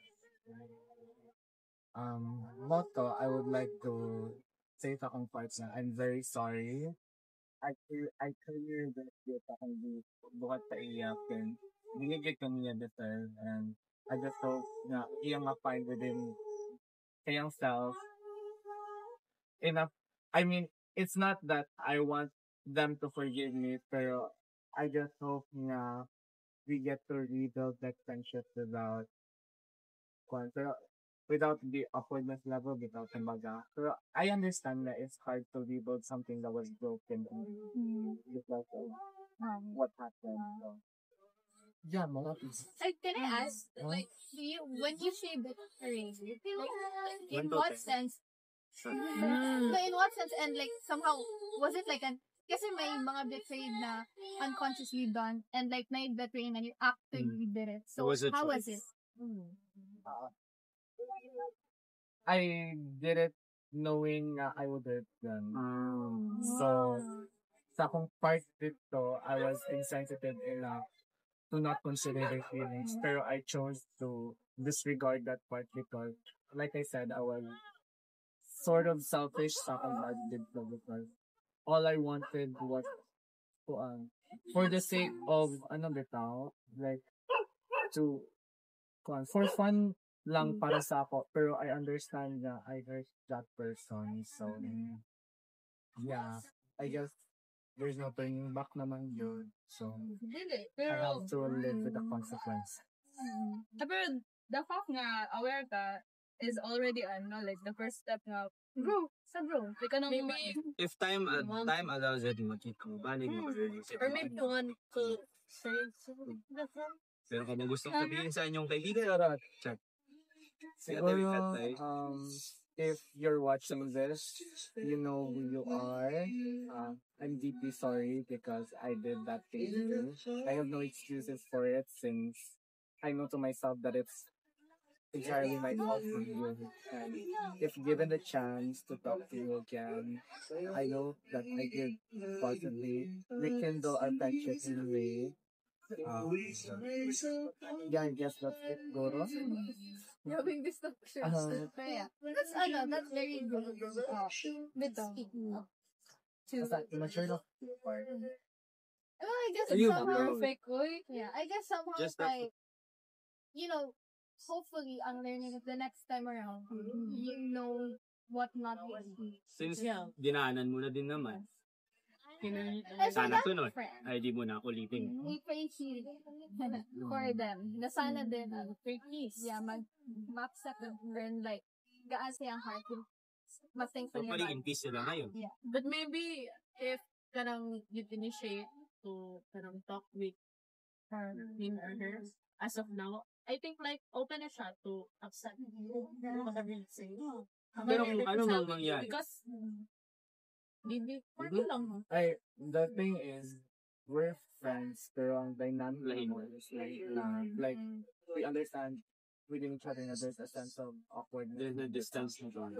motto, I would like to say sa akong parts na I'm very sorry. I clear that yun akong buhat sa iyak and binigay ko niya deserve, and I just hope na iyang ma-find within kayang self enough. I mean, it's not that I want them to forgive me, pero I just hope na we get to rebuild that friendship pero without the awkwardness level, without the baga. Pero I understand that it's hard to rebuild something that was broken because of what happened. So, yeah, mga Can I ask, like, when you say betraying, like, in what sense? No, in what sense? And like, somehow, was it like kasi may mga betrayed na unconsciously done, and like, na-betray na you actively did it. So, how was it? I did it knowing I would hurt them. So, sa akong part dito, I was insensitive enough to not consider their feelings. Pero I chose to disregard that part because, like I said, I was sort of selfish sa akong part dito because all I wanted was to, for the sake of, like, for fun lang para sa ako, pero I understand na I hurt that person. So, yeah, I guess there's no turning back naman yun. So, I have to live with the consequence. Pero the fact nga aware ka is already like the first step nga bro. Like Maybe If time allows it, makikabalik mo. or maybe you want to say Pero kung gusto sabihin sa inyong kaibigan, check. Siguro, if you're watching this, you know who you are. I'm deeply sorry because I did that thing too. I have no excuses for it since I know to myself that it's entirely my fault for you. And if given the chance to talk to you again, I know that I could possibly rekindle our friendship in a way. Yeah, I guess that's it, Goro. Having distractions. Kaya, that's very good. Mature na. I guess Are it's you somehow perfect, oy. Yeah, I guess somehow Just that- like, hopefully, ang learning is the next time around, you know what not to do. Since Yeah. dinaanan mo na din naman, And for sana that sunod, friend, ay di mo na ako ulitin. we pray healing for them. Na sana din, mag-accept and like, gaan siya ang heart. Mas thankful So, niya. pari in peace sila ngayon. But maybe if kanang you initiate to kanang talk with him or her as of now, I think like open na siya to accept whatever you say. Pero kung ano mang mangyari. Because, hindi, parang lang. The thing is, we're friends, pero ang dynamic mo is like, we understand within each other na there's a sense of awkwardness. There's no distance na doon.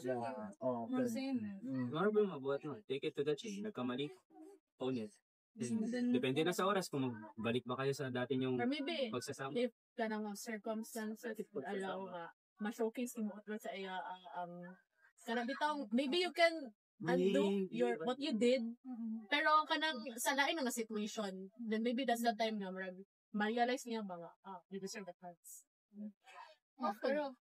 Yeah. Oh, More same. Normal mabuhat mo. Take it to the chin. Nagkamali. Own it. Depende na sa oras kung balik ba kayo sa dati yung Or maybe, pagsasama. if ka ng circumstances would allow ka, ma-showcase mo sa iya ang kanang bitang, maybe you can undo what you did, pero kanang sa lain nga situation, then maybe that's the time nga ma-realize niya mga, you deserve the chance. Pero,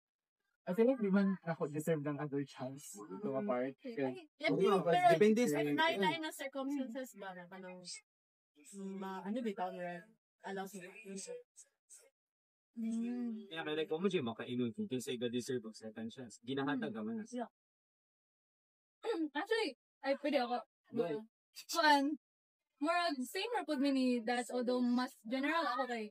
I feel like di man ako deserve ng other chance to apart. Yeah, Oo, pero depende sa lain na circumstances ba na kanang ano bitaw nga allow siya. Kaya like, kung mo dyan makainon kung say God deserve of second chance. Ginahatag ka man. actually, ay pwede ako. Kuan, more same ra pud mi ni that's although mas general ako kay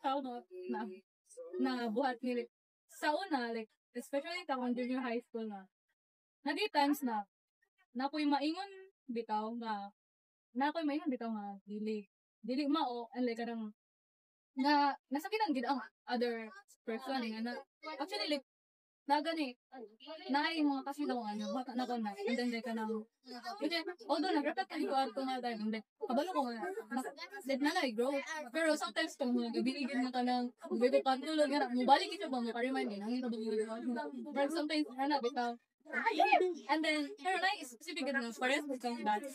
tao na buhat ni sa una, like, especially takong junior high school nagi times na ako'y maingon bitaw nga dili mao and like karang nga nasakitan gid ang other person nga actually like nagani naay mga kasi daw bata na ko na and then like kanang although nag-repeat kayo ato nga dahil and then kabalo ko nga dead na grow pero sometimes kung mga gabiligin na kanang bigo pantulog nga mobalik ito ba may pa-remind din ang ito but sometimes bitaw and then pero na specific na parehas mo kang that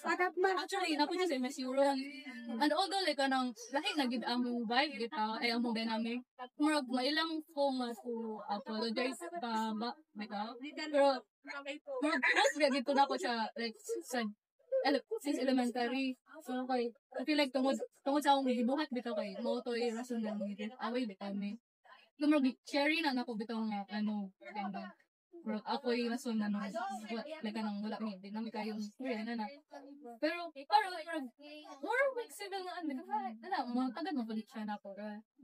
actually napunta sa MSU and although like kanang lahing nagid ang vibe bitaw ay ang dynamic murag mailang ko mas to apologize pa ba bitaw pero murag close gid ko na ko siya like since elementary so kay I feel like tungod sa akong gibuhat bitaw kay mo to rason lang gid away bitaw ni murag cherry na nako bitaw nga ganda ako yung nasun na like anong wala hindi namin kayong na pero more like civil na mga tagal mabalit siya na ako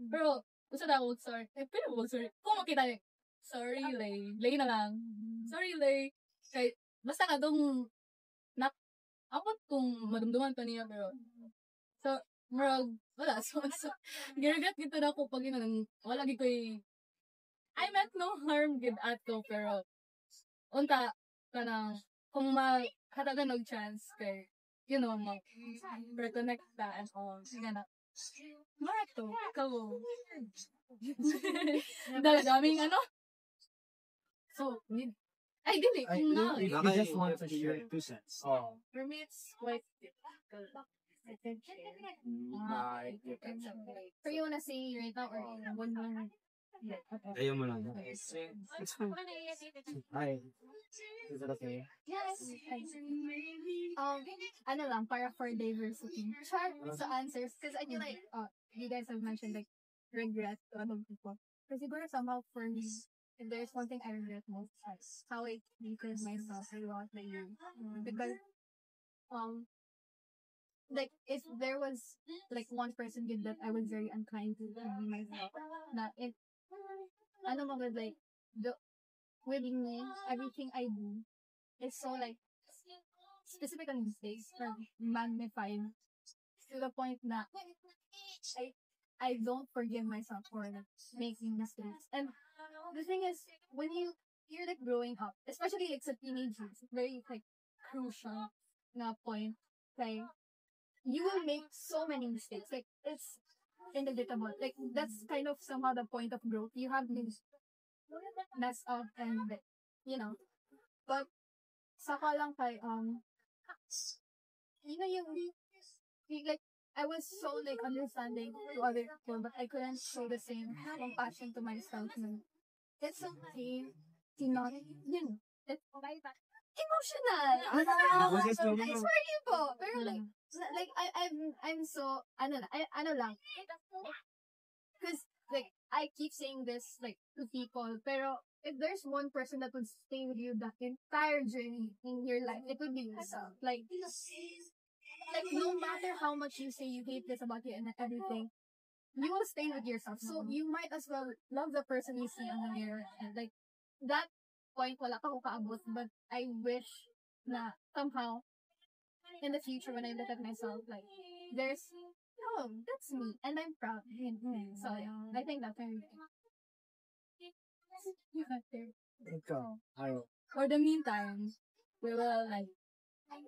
pero gusto na ako sorry pero sorry kung makita sorry lay na lang sorry lay kay basta ka dong abot kung madumduman pa niya pero so murag wala so giragat gito na ako pag wala gi ko'y I meant no harm gid ato pero unta kanang kung makatagan og chance kay reconnect ta and all gana marato kawo daming so ay dili no You just want to share 2 cents. Oh. For me it's quite difficult. I can share. So you wanna say right now or one lang? Ayaw mo lang. Hi. Is it okay? Yes. Ano lang, para for diversity. Try to answers, because I feel like, you guys have mentioned like regret to other people. Kasi siguro somehow for me, if there's one thing I regret most, how I treated myself throughout the year. Because, like, if there was like one person did that I was very unkind to myself, na it like with me, everything I do is so like specific on mistakes or magnified to the point that I don't forgive myself for like, making mistakes. And the thing is, when you're like growing up, especially like sa teenagers, very like crucial na point, like you will make so many mistakes. Like it's inevitable. Like that's kind of somehow the point of growth. You have to mess up and but saka lang kay yung like I was so like understanding to other people but I couldn't show the same compassion to myself. It's okay to not it's emotional. It's for you po. Pero like I'm so ano lang. Because like I keep saying this like to people, pero if there's one person that would stay with you the entire journey in your life, it would be yourself. Like no matter how much you say you hate this about you and everything, you will stay with yourself. So you might as well love the person you see in the mirror and like that point wala pa ko kaabot, but I wish na somehow in the future when I look at myself, like there's that's me and I'm proud. So yeah, I think that's very Ikaw. Aro. For the meantime, we will like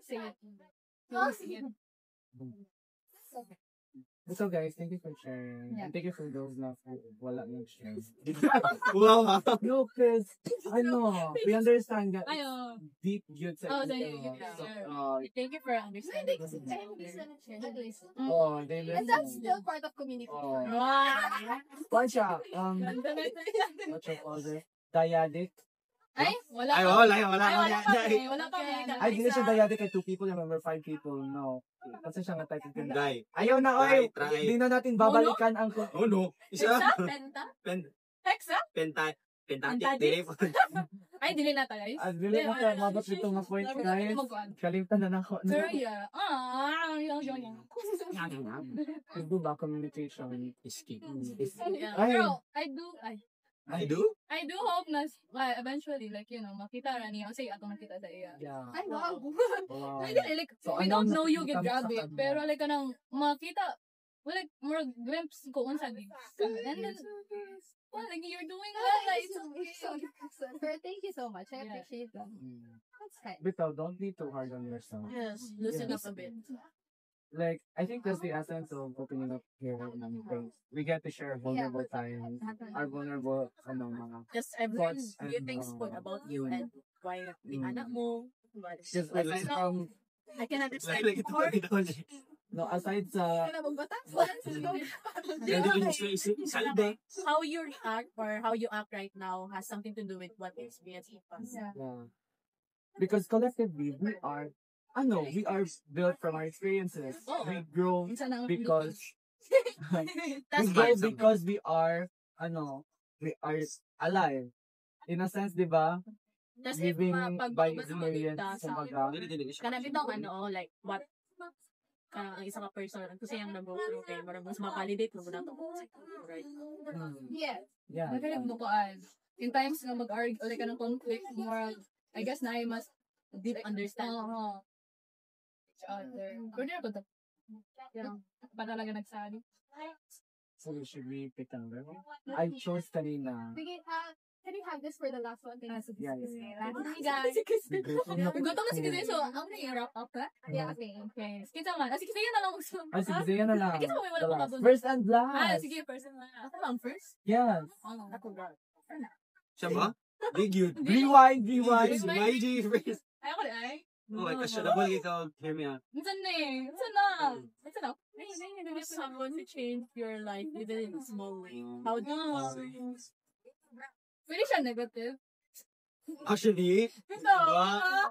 say it. We will sing it. So guys, thank you for sharing. And thank you for those na wala nang share. Wow. No, cause, we understand that Ayo. deep yun sa Thank you. So, Thank you for understanding. they listen. And that's still part of communication. Kwan siya, what you call it? Dyadic. Ay, wala Ay, pa. wala. Wala pa. Ay, di na siya dyadic kay 2 people, remember 5 people, no. Kasi siya nga type of ganda. Guy. Ayaw na, oy! Try. Hindi na natin babalikan ang... Oh no. Isa. Penta? Hexa? Penta? Pentatic. Ay, dili na tayo, guys. Dili na tayo mabot dito nga point, guys. Kalimtan na nako. Pero yeah. Yung. Gusto ba communication is key? Ay, Pero, I do? I do hope na eventually, like, makita ra niya. Kasi atong nakita sa iya. yeah. Ay, wow. Wow. Like, So, we don't know you, nakita mo grabe. sa kanya? Pero like, kanang makita, like, more glimpse ko unsa di. And then, well, like, you're doing well. Like, Pero thank you so much. I Yeah. appreciate that. That's kind. Bitaw, don't be too hard on yourself. Yes, loosen up a bit. Like, I think that's the essence of opening up here right now. Because we get to share vulnerable times, our vulnerable, mga Just I've learned thoughts new and, things po about you and why yung anak mo. But just aside from, I can understand Like, more. no, aside sa, Salbe. How you react or how you act right now has something to do with what the experience you pass. yeah. Because collectively, we are built from our experiences. We grow because, That's we grow right. because we are alive. In a sense, di ba? Tapos if Living by pag-ibig experience, sa kumbaga. kanang bitong like what ang isa ka person kasi yung nag-go through kay marang mas ma-validate mo na to. Right. Yes. Yeah. nagkalag mo ko in times nga mag-argue, like, kanang conflict, more, I guess na I must Deep understanding. Each other. Pero di na ko yeah. Pa talaga nagsali. So should we pick another one? I chose kanina. Sige, can you have this for the last one? Yeah. Hey guys. Gutom na si Kizay, so ako na i-wrap up ka? Yeah, okay. Okay. Sige naman. Sige, yan na lang. Sige, sige na lang. Sige, so may wala The pa last. doon. First and last. Sige, person na. Ako lang first? Yes. Ako lang. Siya ba? Big yun. Rewind. My G first. Ayaw ko ay. Oh, questionable ikaw. Hear me out. Minsan na eh. Minsan na. If someone to change your life even in a small way, how do you Pwede siya negative. Actually, No.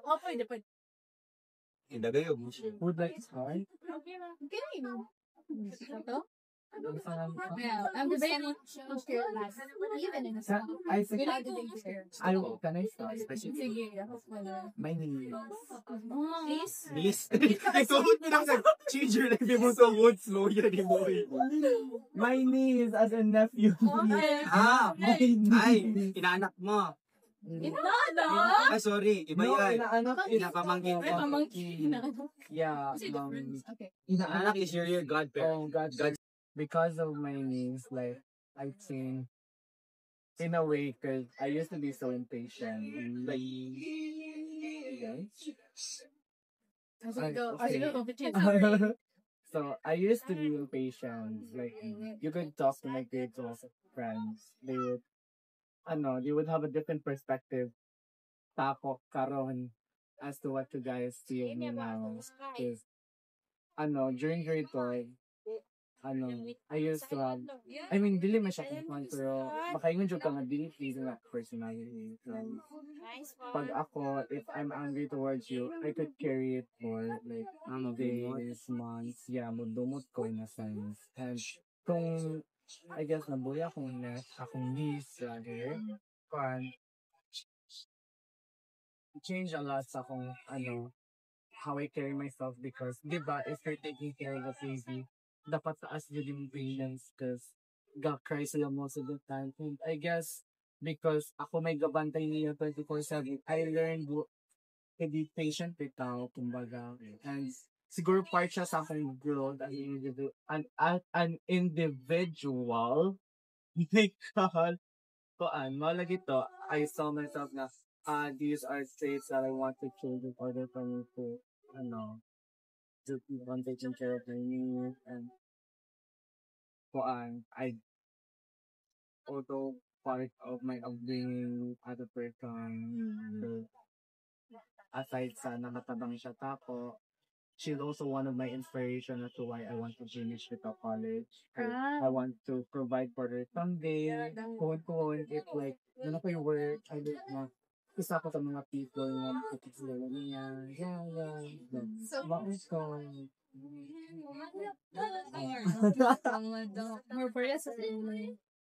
Oh, pwede. hindi kayo mo siya. Would like to start? Okay. Ito? Yeah, I'm just saying to share life, even in a small way. I think How do they share? can I start? Sige. My name please? Please. Ikaw mo lang sa change your life mo sa wood slow yun ni mo. My niece as a nephew. Ay, inaanak mo. Inaanak? Ay, sorry. Iba No, yan. inaanak is Pinapamangkin Ay, ko. pamangkin. Yeah. Kasi difference. Okay. Inaanak is your godparent. Oh God. Because of my niece, like, I think, in a way, because I used to be so impatient. Like, so I used to be impatient. Like, you could talk to my grade close friends. They would have a different perspective. Tako karon as to what you guys see of me now. Because, during grade 12, I used to have, dili man siya kung pero baka yung joke ka nga, dili pleasing na personality. So, pag ako, if I'm angry towards you, I could carry it for like, days, months, mudumot ko in a sense. And kung, I guess, nabuya akong niece, rather, change a lot sa akong, how I carry myself because, diba, if you're taking care of a baby, dapat taas yun yung maintenance because God cry sila most of the time. And I guess, because ako may gabantay niya 24/7. I learned to be patient with tao, kumbaga. And siguro part siya sa aking growth as an individual. Because, malagi to, I saw myself na, these are traits that I want to change in order for me to, to keep on taking care of my needs and I also part of my upbringing as a person. So, aside sa nakatabang siya tako, she's also one of my inspiration as to why I want to finish with the college. I want to provide for her someday. Kuhon, if like, ano ko yung work, I don't know. Isa ko sa mga people na sila niya. So, maus ko. More for us.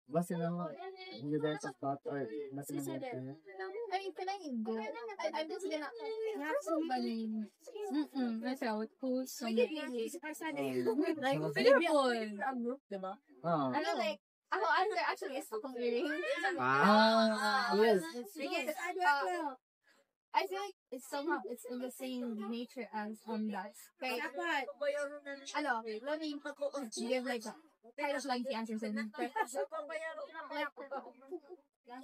Basta naman, you guys have thought or mas naman. I mean, can I go? I'm just gonna have somebody. That's how it goes. Like, Philippine group, diba? I know, like, I'm actually a clearing. Yes. Because, I feel like it's in the same nature as that. Okay. Ano, let me give like kind of lengthy answers and like,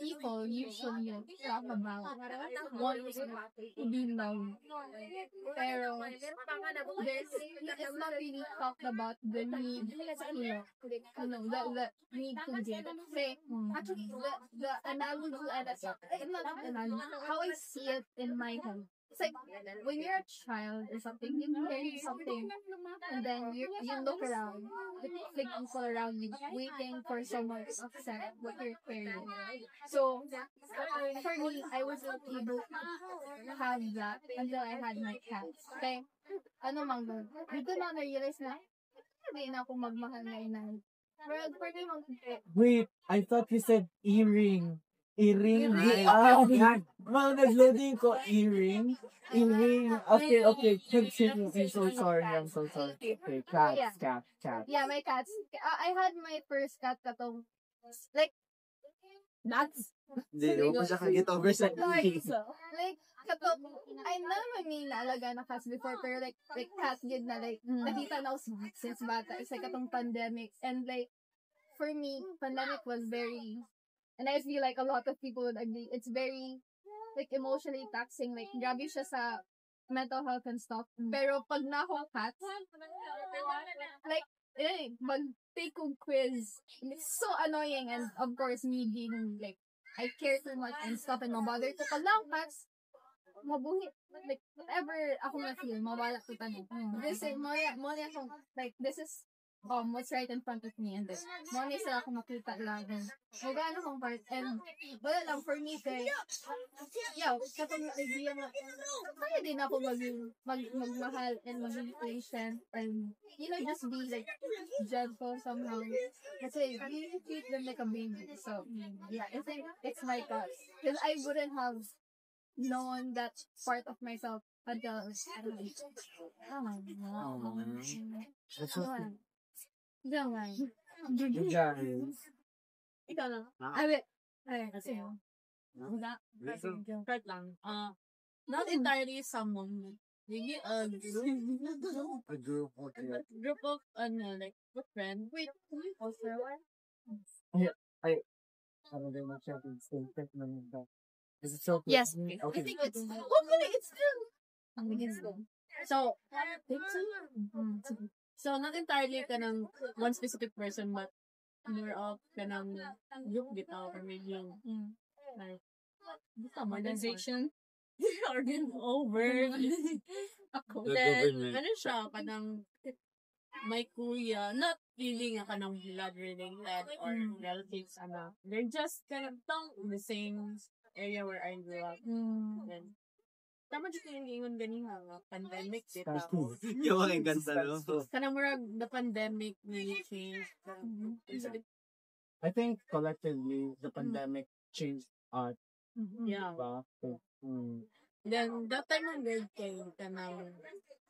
people usually talk about wanting to be loved. Pero it's not really talked about the need to love. The need to give. Say, actually, the analogy, not analogy, how I see it in my head. It's like, when you're a child or something, you carry something, and then you look around, like people around you, waiting for someone to accept what you're carrying. So, for me, I wasn't able to have that until I had my cats. Okay? Ano mang doon? Dito na na-realize na, hindi na ako magmahal na inay. Pero, for me, Wait, I thought you said earring. Earring. Nag-loading ko earring. Earring. Okay. Continue. I'm so sorry. Okay, cats. yeah, my cats. I had my first cat katong, like, nuts. Hindi mo siya ka-get over sa Like, katong, I never mean naalaga na cats before, pero like cats did na, like, nakita na ako since bata. It's like katong pandemic. And like, for me, pandemic was very, and I feel like a lot of people would agree, it's very, like, emotionally taxing. Like, grabe siya sa mental health and stuff. Pero pag na ako cats, like, mag-take kong quiz. And it's so annoying. And of course, me being, like, I care too much and stuff and mabother ko. Pag na ako cats, mabuhi. Like, whatever ako na-feel, mawala ko tanong. This is, like, this is, what's right in front of me, and then money sila ako makita lang, and magano kong part, and wala lang for me kay katong idea nga kaya din ako magmahal and maging patient and just be like gentle somehow kasi you treat them like a baby. So yeah, I think it's my cats because I wouldn't have known that part of myself until Jangan. You guys. Ikaw na. Kasi, start lang. Not entirely someone. Maybe a group. A group, okay. Group of, like, a friend. Wait, can you pause for a while? I don't know much of it. Is it so close? Yes. Okay. I think hopefully it's still. So, not entirely ka ng one specific person, but more of ka ng group bitaw or maybe yung like, Organization. organ over. The Then, government. ano siya, kanang may kuya, not really nga kanang blood related or relatives, they're just kind of in the same area where I grew up. Then, tama dito yung ingon ganina nga, pandemic dito. Yung mga ganda, no? Kanang murag the pandemic really changed. I think collectively, the pandemic changed art. Yeah. Diba? Then, that time ng grade kayo, kanang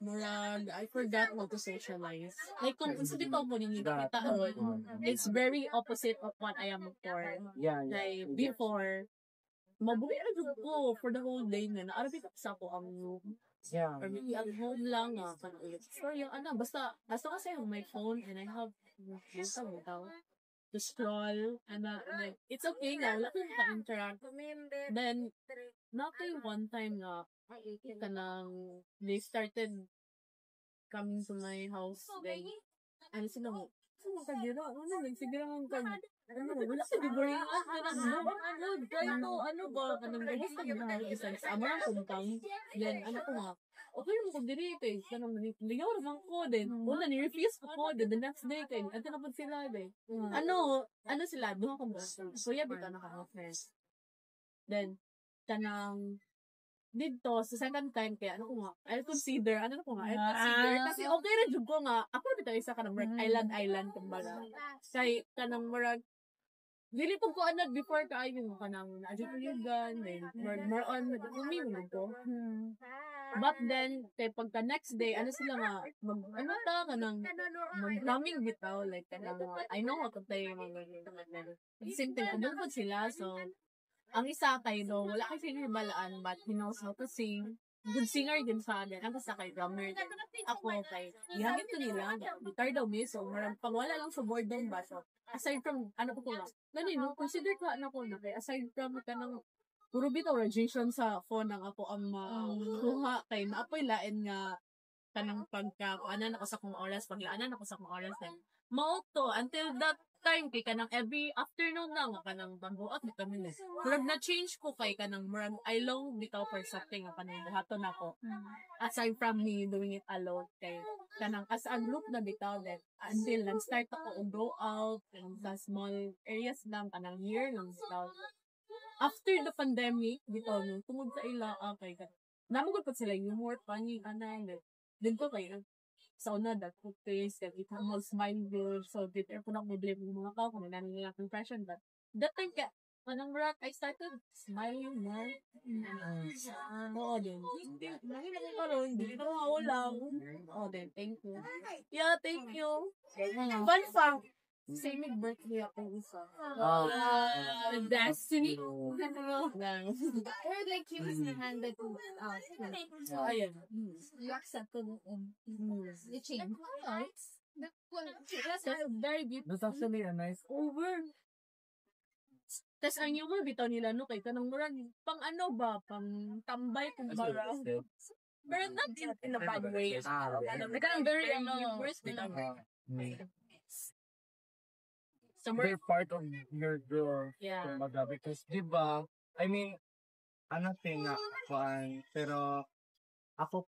murag, I forgot how to socialize. Like, kung sa bitaw mo ninyo nakita ron, it's very opposite of what I am before. Yeah, Like, before, mabuhi na dyan ko for the whole day na naarabi ka sa ako ang room. Yeah. Or maybe at home lang nga. So, yung basta kasi yung my phone and I have to scroll and like, it's okay nga, wala kang ka-interact. Then, natin one time nga, they started coming to my house, then, sila mo, kagira, nagsigira mong wala ka diburing, basta gina, ama lang kumpang, then, ko nga, okay naman ko diri, ligaw naman ko, then, una, ni-refuse ko, then, the next day, ito na po sila, then, sila, doon ako ba, kuya, bita na ka, friends, then, dito, sa second time, kaya I'll consider, kasi okay rin jud ko nga, ako dito isa ka ng island, kumbaga. Kay, kanang marag, dili po ko before ka, yung kanang, adyo ko yung gun, then, more on, uminom ko. But then, kay pagka next day, sila nga, mag-drumming bitaw, like, I know how to play, at the same time, kumulpod sila, so, ang isa kay wala kay sinibalaan, but he knows how to sing. Good singer din sa akin. Ang isa kay drummer din. Ako kay, ihangin ko nila, guitar daw miss, so marang pangwala lang sa boredom ba. So, aside from, ko lang, consider ko ko na kay, aside from kanang, puro bitaw radiation sa phone ng ako ang kuha kay, naapoy lain nga, kanang pagka, anan ako sa kong oras, paglaanan ako sa kong oras, then, mauto, until that time kay kanang every afternoon lang kanang pagbuot ni kami. Murag na change ko kay kanang murag I long bitaw for something kanang buhaton ako. Aside from me doing it alone kay kanang as a group na bitaw then until nag-start ako go out and sa small areas lang kanang year lang bitaw. After the pandemic bitaw no tungod sa ila kay namugod pa sila yung more funny din ko kay sa una, that took place, that it was smile good, so did po na problema yung mga tao, kung nila impression, but that time ka, manang rock, I started smiling more. Oo din. Hindi na maulang. Oo din, thank you. Yeah, thank you. Fun fact, same birthday ako isa. Destiny. I heard like he was handed to Ayan. you accepted the change. That's very beautiful. That's actually a nice Over. Tapos ang yung bitaw nila kay kanang murag pang pang tambay kumbaga. Pero not in a bad way. Nagkang very humorous nila. They're part of your growth. Yeah. Kumbaga, because, di ba, I mean, nga, pero, ako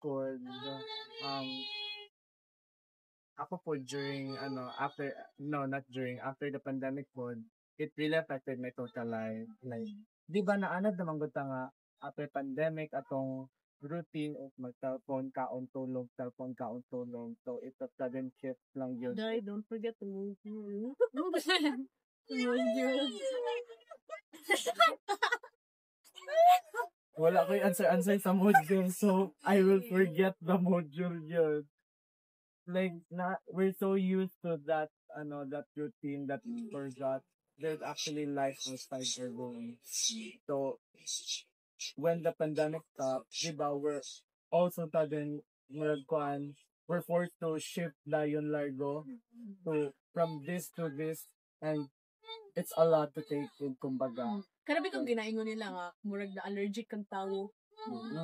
po during, after the pandemic po, it really affected my total life. Like, di ba, naanad naman ko nga, after pandemic, atong routine of mag-telephone, kaon tulog. So, it's a sudden shift lang yun. Dai, don't forget to move. Wala ko yung answer sa module, so I will forget the module yun. Like, we're so used to that, that routine that we forgot. There's actually life outside our room. So, when the pandemic stopped, diba, we're also we're forced to shift Lion Largo from this to this, and it's a lot to take in, kumbaga. Karabi kong ginaingon nila nga, murag na allergic kang tao.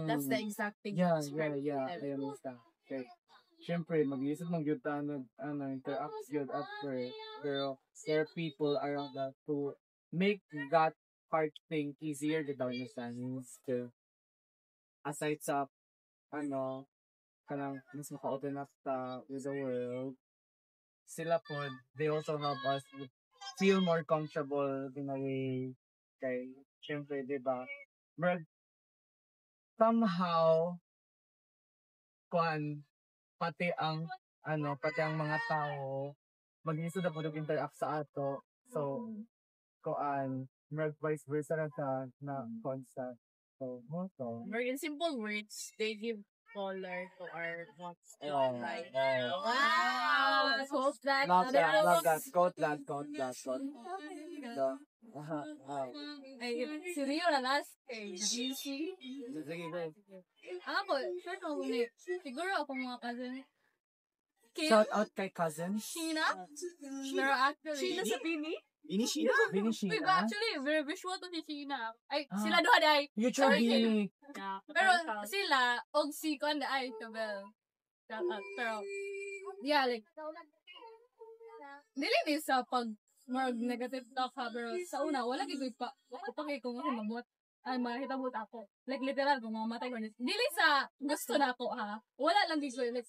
That's the exact thing. Yeah, I understand. Okay. Siyempre, mag-iisip ng yun interact yun at first, pero there are people around that to make that hard thing easier to understand. To, aside sa, kanang mas maka-open up with the world, sila po, they also help us feel more comfortable in a way. Kay, siyempre, diba, somehow, pati ang mga tao, mag-iso na po nag-interact sa ato. So, vice versa na sa constant. So, Very in simple words, they give color to our wants to Oh, like. oh. Wow! Let's hope that. Love that, love that. Quote. Quote that. The, wow. Ay, si Rio na last. GC. Sige, go. Ako, sure ko muna. Siguro ako mga cousin. Kim? Shout out kay cousin. Sheena? Pero actually. Sheena sa Pini? Ini siya. Bini Wait, Sheena. actually, very visual to si Sheena. Ay, Ah. sila duha day. YouTube Sorry, Bini. Pero sila, og si Konda ay, Kabel. Pero, yeah, like, dili ni sa pag more negative talk ha, pero sa una, wala gigay pa, wala pa kay kung kasi mamot, ay mahitabot ako. Like, literal, kung mamatay ko, dili sa gusto na ako ha, wala lang gigay, like,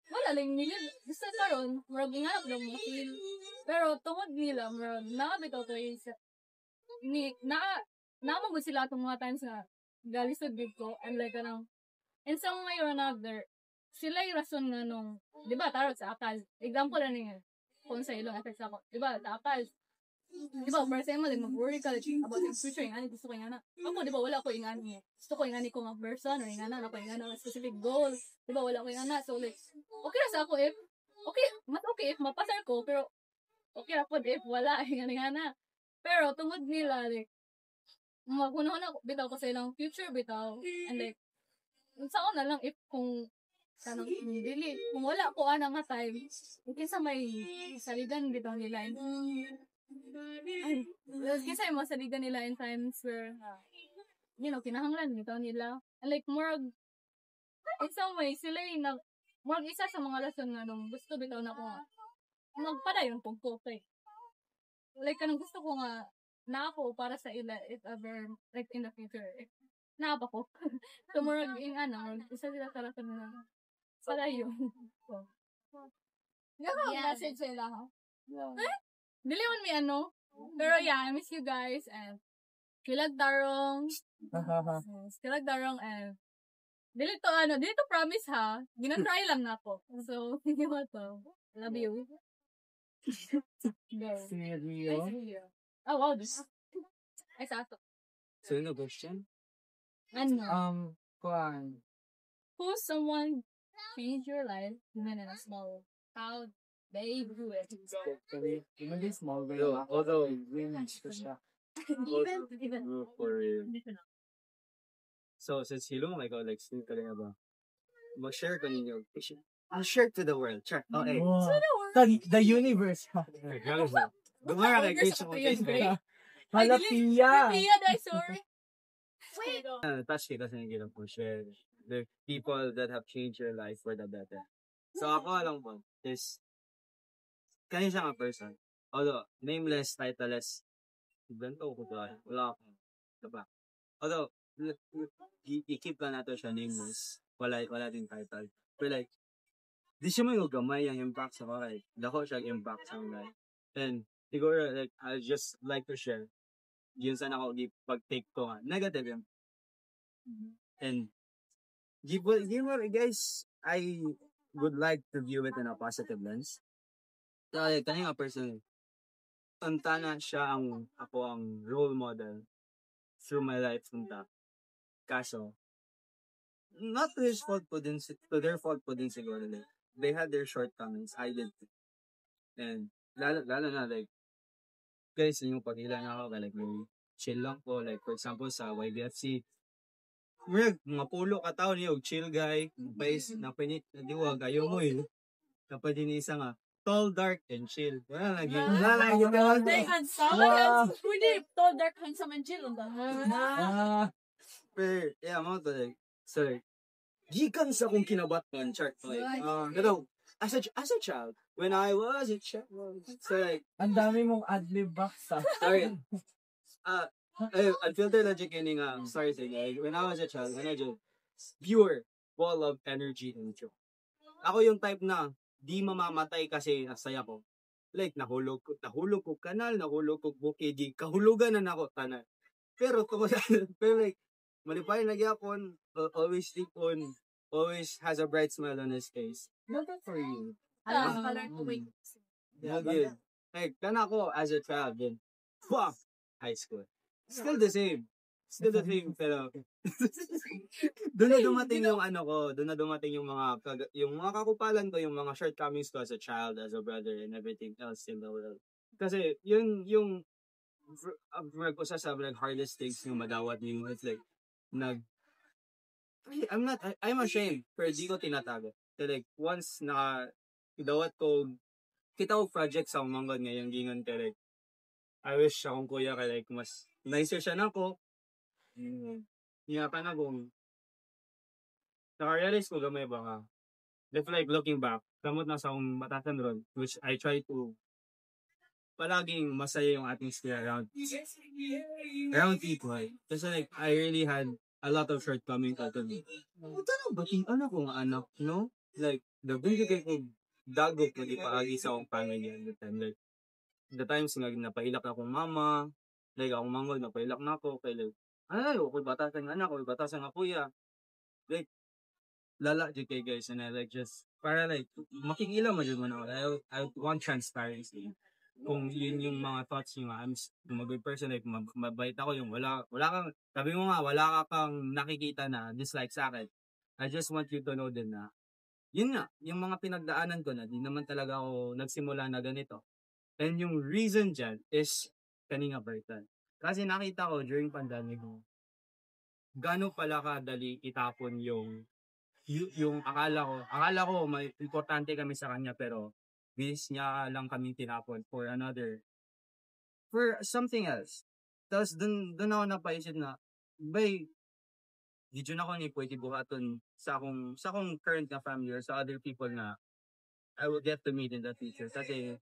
wala lang nila, gusto karon marag inganap lang mo feel. Pero tungod nila, marag nakabitaw to is, naamagod sila itong mga times na galisod gid ko, and like, in some way or another, sila yung rason nga nung, di ba, tarot sa akal. Example na niya, kung sa ilong effects ako. Di ba, sa akal, di ba, for example, like, mag-worry ka like, about yung future, yung gusto ko yung ana. Ako, di ba, wala ko yung ani. Gusto ko yung ani ko nga person, or yung ana, ako yung ana, specific goal. Di ba, wala ko yung ana. So, like, okay na sa ako if, okay, mas okay if mapasar ko, pero, okay ako if wala, yung ana. Pero, tungod nila, like, magunahon ako, bitaw ko sa ilang future, bitaw. And like, sa ako na lang if kung kanang dili kung wala ko ana nga time kinsa may saligan bitaw nila ay kinsa may saligan nila in times where you know kinahanglan bitaw nila and like more in some way sila yung more isa sa mga rason nga nung gusto bitaw na ko nga magpadayon pag ko kay like kanang gusto ko nga na ako para sa ila if ever like in the future na pa ko so more in isa sila sa rason na para yun. Yeah. Message sila, ha? Yeah. Dili man may pero yeah, I miss you guys, and kilag darong, and dili to promise, ha? Gina-try lang na ako. So, hindi mo to. Love you. Go. Seryo? Oh, wow, this. Ay, sakto. So, no question? Kuan. Who's someone change your life even in a small how they do it. Even this small way, Although, really ko siya. even for real. So, since Hilong, like, sleep ka rin ba? Mag-share ko ninyo. I'll share to the world. Sure. Okay. Wow. The universe. Gumara kay Grace mo. Halapia. Pia, sorry. Wait. Touch kita sa nagiging po share. The people that have changed your life for the better. So, ako lang po is kanya siya nga person. Although, nameless, titleless, ibento ko ba? Wala akong, diba? Although, i-keep ka nato siya nameless. Wala din title. But like, di siya may gamay ang impact sa kakay. Dako siya impact sa kakay. And, siguro, like, I just like to share. Yun saan ako pag-take ko nga. Negative yun. And, guys, I would like to view it in a positive lens. So, like, kanya nga person, tantana siya ako ang role model through my life punta. Kaso, not to his fault po din, to their fault po din siguro. Like, they had their shortcomings. I did too. And, lalo na, like, guys, yung pag-ilan ako, like, may chill lang po. Like, for example, sa YBFC, mga pulo ka tao niyo, chill guy, face, napinit, nadiwag, ayaw mo eh. Kapag din isa nga, tall, dark, and chill. Wala lagi. Tall, dark, handsome, and chill. Pero, yeah, mga to, like, so, like, gikan sa kong kinabatman, chart, like, as a child, when I was a child, so, like, ang dami mong ad-lib box, sorry, unfiltered logic yun nga, sorry, like, when I was a child, when I just, pure, ball of energy and joy. Ako yung type na, di mamamatay kasi nasaya ko. Like, nahulog ko kanal, nahulog ko bukid, kahulugan na nako tanan. Pero, pero like, malipay nagyapon, always sleep on, always has a bright smile on his face. Not that for you. Color to wait. Yeah, good. Like, kana ko as a child, then, high school. Still the same. Still the same, pero doon na dumating yung ano ko, doon na dumating yung yung mga kakupalan ko, yung mga shortcomings ko as a child, as a brother, and everything else in the world. Kasi yun yung usa sa hardest things yung madawat yung it's like I'm ashamed pero di ko tinatago. So like once na idawat ko kita og project sa Manggod ngayon gingon ka like I wish akong kuya ka like mas nicer siya nako. Nga pa na kung naka-realize ko gamay ba nga. If like looking back, kamot na sa akong matasan ron, which I try to palaging masaya yung atmosphere around people. Kasi like, I really had a lot of shortcomings at me. Ito na ba yung anak ko nga anak, no? Like, the video kay ko dagok na ipaagi sa akong family at the time. Like, the times nga napailak na akong mama, like akong Manggod, napailak na ako, kaya like, ako'y batasan nga anak, ako'y batasan nga kuya. Like, lala dyan kay guys, and I like just, para like, makikila mo dyan mo na I want transparency. Kung yun yung mga thoughts nyo nga, I'm a good person, like, mabait ako yung wala kang, sabi mo nga, wala ka kang nakikita na dislike sa akin. I just want you to know din na, yun nga, yung mga pinagdaanan ko na, di naman talaga ako nagsimula na ganito. And yung reason dyan is, kaninga Bertan. Kasi nakita ko during pandemic, gano'n pala kadali itapon yung akala ko may importante kami sa kanya pero bilis niya lang kami tinapon for something else. Tapos dun ako napaisip na, bay, di dyan ako ni pwede buhaton sa akong current na family or sa other people na I will get to meet in the future. Kasi,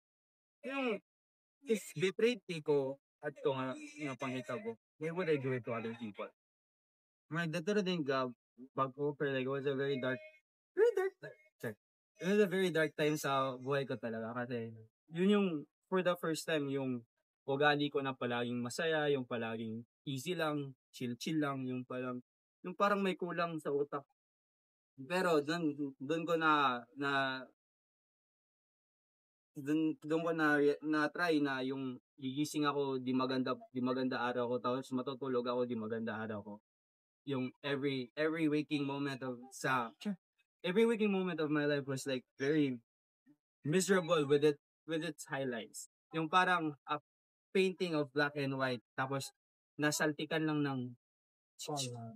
yung, if betrayed ko at ito nga panghitabo, why would I do it to other people? Like, that din back over, like, it was a very dark time. It was a very dark time sa buhay ko talaga kasi yun yung for the first time yung ugali ko na palaging masaya, yung palaging easy lang, chill lang, yung parang may kulang sa utak. Pero doon ko na try na yung gigising ako di maganda araw ko tapos matutulog ako di maganda araw ko. Yung every waking moment of my life was like very miserable with its highlights. Yung parang a painting of black and white tapos nasaltikan lang ng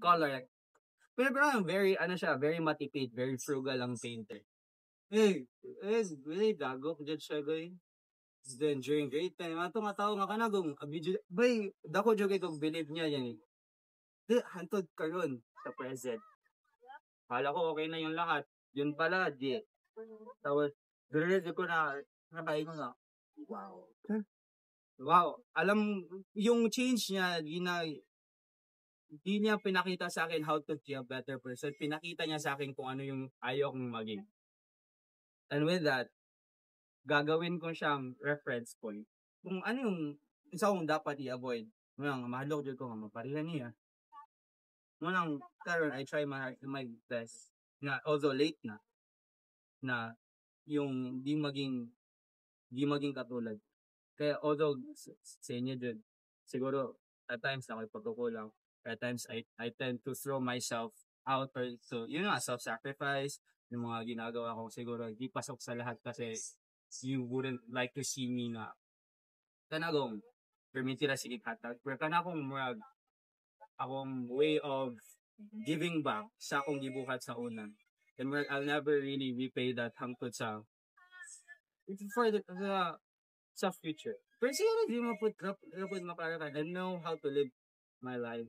color. Pero very matipid, very frugal ang painter. Hey, really dagok dyan siya guy. Then during grade time, ato nga tao nga kanagong abidyo, bay, dako dyan kong believe niya yan eh. Hantod karon sa present. Kala ko okay na yung lahat. Yun pala, di. Tapos, realize ko na, nakain ko na, wow. Alam, yung change niya, di niya pinakita sa akin how to be a better person. Pinakita niya sa akin kung ano yung ayaw kong maging. And with that, gagawin ko siyang reference point. Kung ano yung isa kong dapat i-avoid. Mahalok dyan ko nga, maparihan niya. Munang karon I try my best na although late na yung di maging katulad. Kaya although sa inyo dyan, siguro at times na may pagkukulang, at times I tend to throw myself out or so yun nga self-sacrifice yung mga ginagawa ko siguro di pasok sa lahat kasi you wouldn't like to see me na kanagong permitira sige hatag pero kanakong murag akong way of giving back sa akong gibuhat sa una. And I'll never really repay that hangtod sa future. Pero siguro di maparakan. I know how to live my life.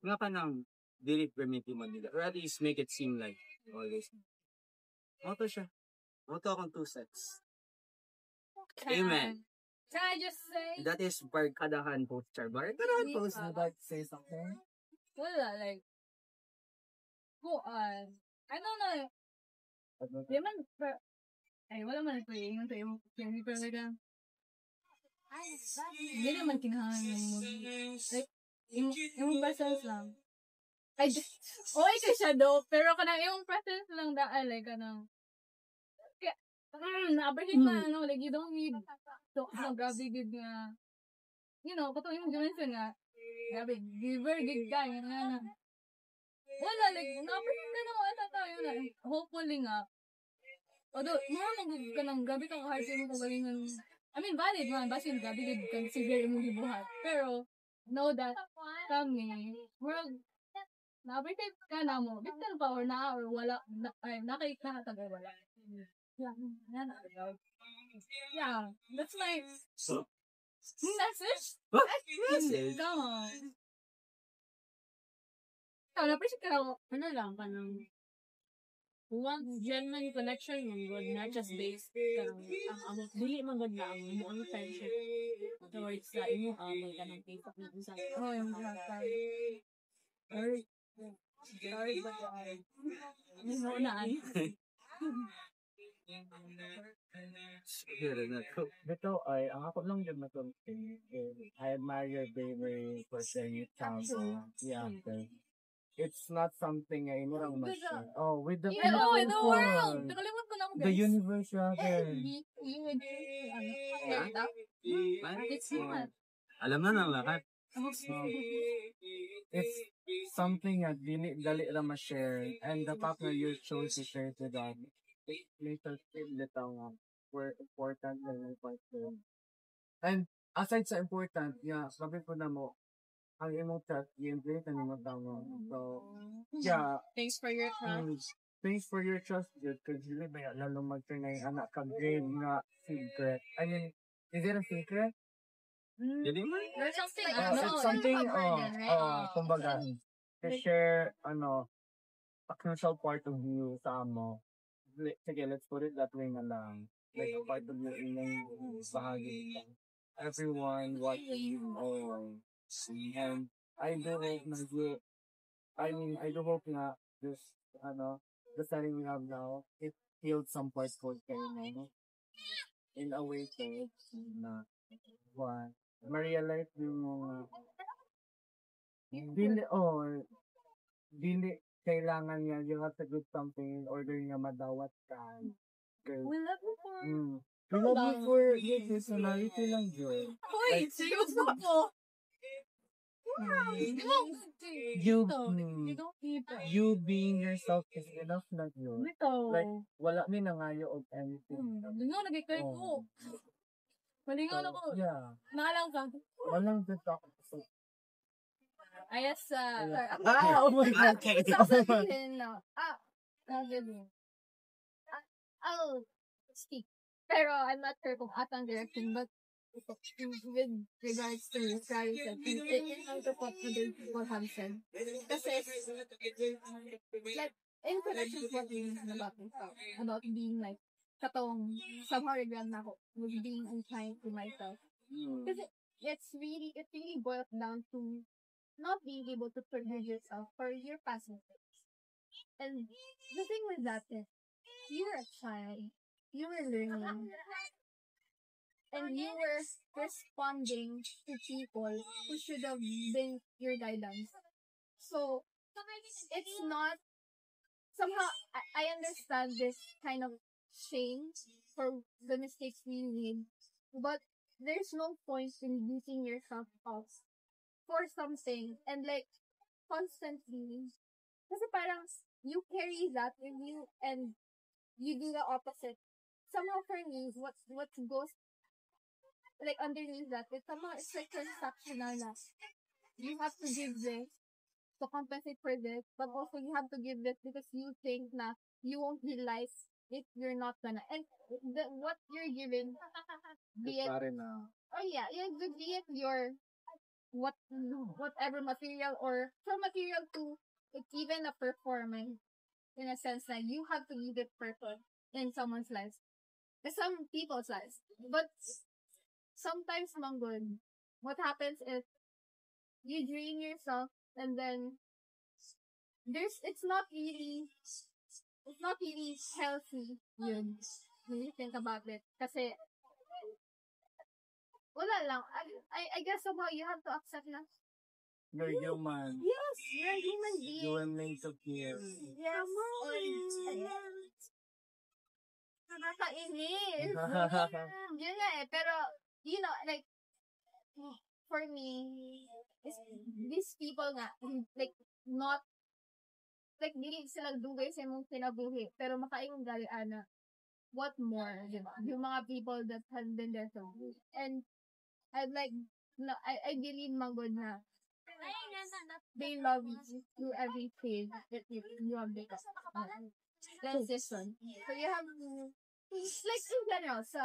Nga ka nang dili permiti mo nila. Or at least make it seem like always. Moto siya. Moto akong 2 sets. Amen. Can I just say? That is barkadahan poster. Barkadahan poster. Would like to say something? Wala, like, I don't know. Di man, wala man ito yung pero like, hindi naman kinahangan yung like, yung presence lang. I just, okay ka siya do, pero kanang yung presence lang like, na-appreciate pa, like, you don't need, so, grabe good nga, you know, katong yung dimension nga, Grabe, giver, gig ka, yan na. Wala, like, na-appreciate ka naman ata tayo na. Hopefully nga. Although, nangangagod ka ng grabe kang hard mo kung galingan. I mean, valid man, basin grabe gig ka severe mo gibuhat. Pero, know that kami, na-appreciate ka na mo. Bitan pa or na or wala, nakatagal wala. Yeah, that's my message. Message? Come on. Na-appreciate ka na mo. Ano lang, kanang one genuine connection yung good, not just based ang dili man good na ang friendship towards sa imo may kanang Facebook na sa Yung sorry but nunaan. Ito ay, ang ako lang yun natunting, I admire your bravery for saying it counsel. Yeah, okay. It's not something ay murang mas. Oh, with the In the world! Nakalimot ko na ako, guys. The universe rather. It's not. Alam na ng lahat. It's something that dali ra ma-share, and the fact that you chose to share it with us, it makes us feel little we're important and important. And aside sa important, yeah, sabi ko na mo, ang imong trust, i-embrace na mo tama. So, yeah. thanks for your trust. Thanks for your trust, dude. Because really ba, lalong mag-turn na yung anak ka-grade nga secret. I mean, is it a secret? Hindi mo? There's something, It's something, kumbaga, to share, a crucial part of you sa amo. Sige, let's put it that way na lang. Like, a part of your inang bahagi. Everyone watching you always. And I do hope na I do hope na this, the setting we have now, it healed some parts for kayo, in a way so, na, one, ma-realize yung mga, dili, kailangan niya, you have to do something in order niya madawat ka. we love you for... We love you for your personality lang, Joy. Wait, seryoso po. You being yourself is enough na yun. Like, wala mi nangayo of anything. Lingaw, nagkikay ko. Malingaw na ko. Yeah. Nakalang ka. Walang good talk. Ayas sa... Oh my God. I'll speak. Pero I'm not sure kung atang direction, but with regards to Friday said, in order what other people have said. Kasi, like, in connection to what we mentioned about being like, katong, somehow regret na ako with being unkind to myself. Kasi, it really boils down to not being able to forgive yourself for your past mistakes. And the thing with that is, you're a child, you were learning, and you were responding to people who should have been your guidance. So, it's not, somehow, I understand this kind of shame for the mistakes we made, but there's no point in beating yourself up for something, and like, constantly, kasi parang, you carry that with you, and you do the opposite. Somehow for me, what goes like underneath that, somehow it's like transactional na. You have to give this to compensate for this, but also you have to give this because you think na you won't realize if you're not gonna. And what you're giving, be it, be it your whatever material or from material to it's even a performance in a sense that you have to give it purpose in someone's life. Some people's lives. But sometimes, Manggod, what happens is you drain yourself and then it's not really healthy yun when you think about it. Kasi wala lang. I guess somehow you have to accept na you're human. yes, you're a human being. You were made to care. Yes. Nakakainis. Yun nga eh. Pero, like, for me, is these people nga, like, not, like, dili sila dugay sa imong kinabuhi, pero makaingon gali ana, what more, di ba? Yung mga people that have been there so good. And, I'd like, no, I believe manggod na, they love you through every phase that you have become. Transition. So you have, like, in general, sa